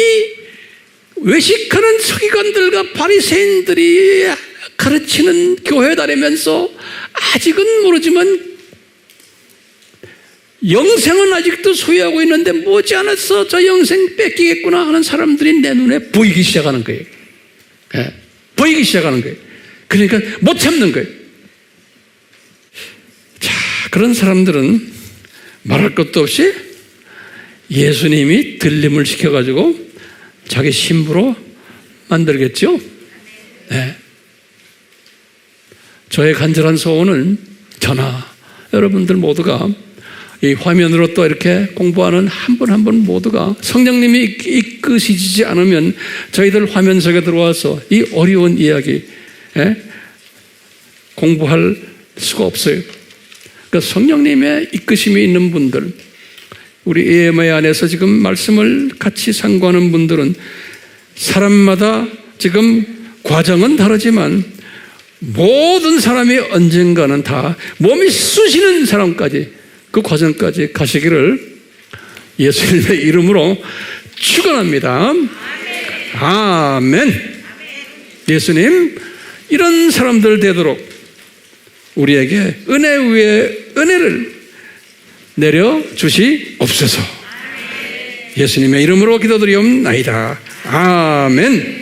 외식하는 서기관들과 바리새인들이 가르치는 교회 다니면서 아직은 모르지만 영생은 아직도 소유하고 있는데 머지않아서 저 영생 뺏기겠구나 하는 사람들이 내 눈에 보이기 시작하는 거예요. 예, 보이기 시작하는 거예요. 그러니까 못 참는 거예요. 자, 그런 사람들은 말할 것도 없이 예수님이 들림을 시켜가지고 자기 신부로 만들겠죠. 네. 저의 간절한 소원은 저나 여러분들 모두가 이 화면으로 또 이렇게 공부하는 한 분 한 분 모두가 성령님이 이끄시지 않으면 저희들 화면 속에 들어와서 이 어려운 이야기 공부할 수가 없어요. 그러니까 성령님의 이끄심이 있는 분들, 우리 EMI 안에서 지금 말씀을 같이 상고하는 분들은 사람마다 지금 과정은 다르지만 모든 사람이 언젠가는 다 몸이 쑤시는 사람까지 그 과정까지 가시기를 예수님의 이름으로 축원합니다. 아멘. 예수님, 이런 사람들 되도록 우리에게 은혜 위에 은혜를 내려 주시옵소서. 예수님의 이름으로 기도드리옵나이다. 아멘.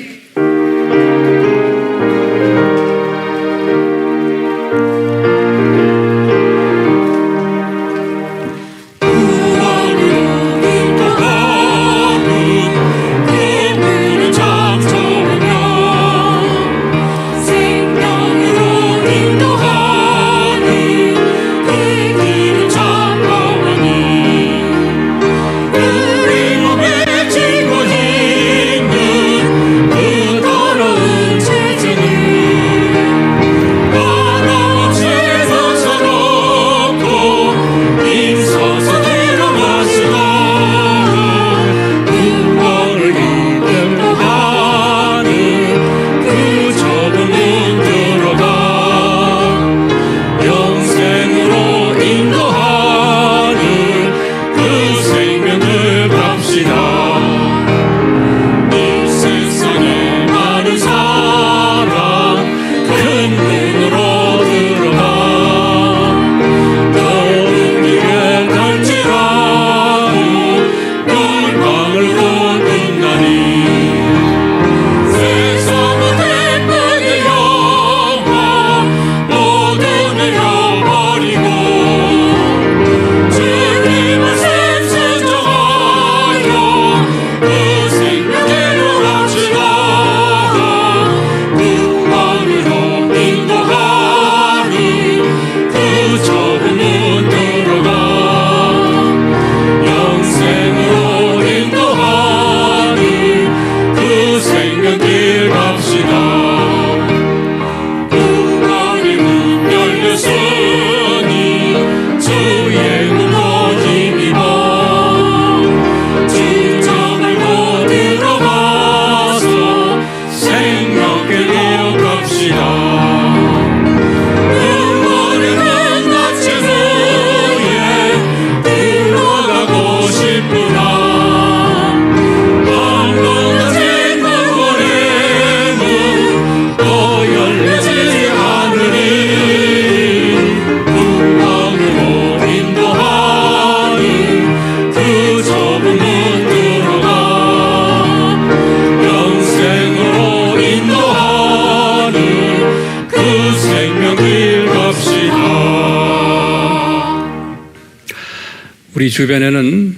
우리 주변에는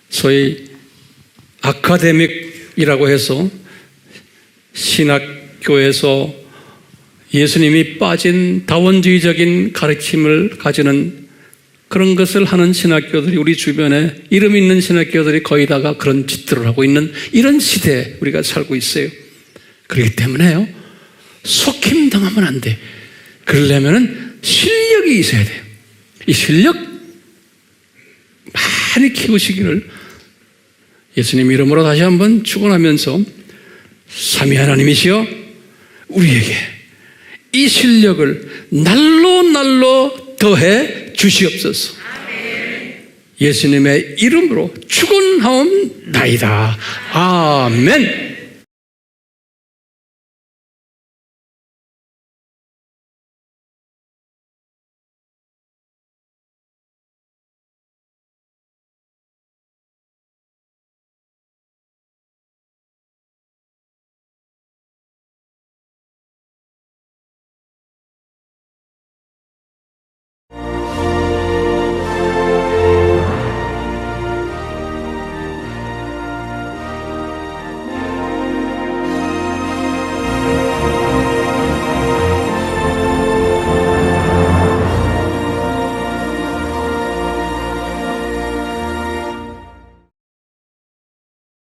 소위 아카데믹이라고 해서 신학교에서 예수님이 빠진 다원주의적인 가르침을 가지는 그런 것을 하는 신학교들이 우리 주변에 이름 있는 신학교들이 거의 다가 그런 짓들을 하고 있는 이런 시대에 우리가 살고 있어요. 그렇기 때문에요, 속힘 당하면 안 돼. 그러려면 실력이 있어야 돼요. 이 실력 많이 키우시기를 예수님 이름으로 다시 한번 축원하면서 삼위 하나님이시여 우리에게 이 실력을 날로 날로 더해 주시옵소서. 예수님의 이름으로 축원하옵나이다. 아멘.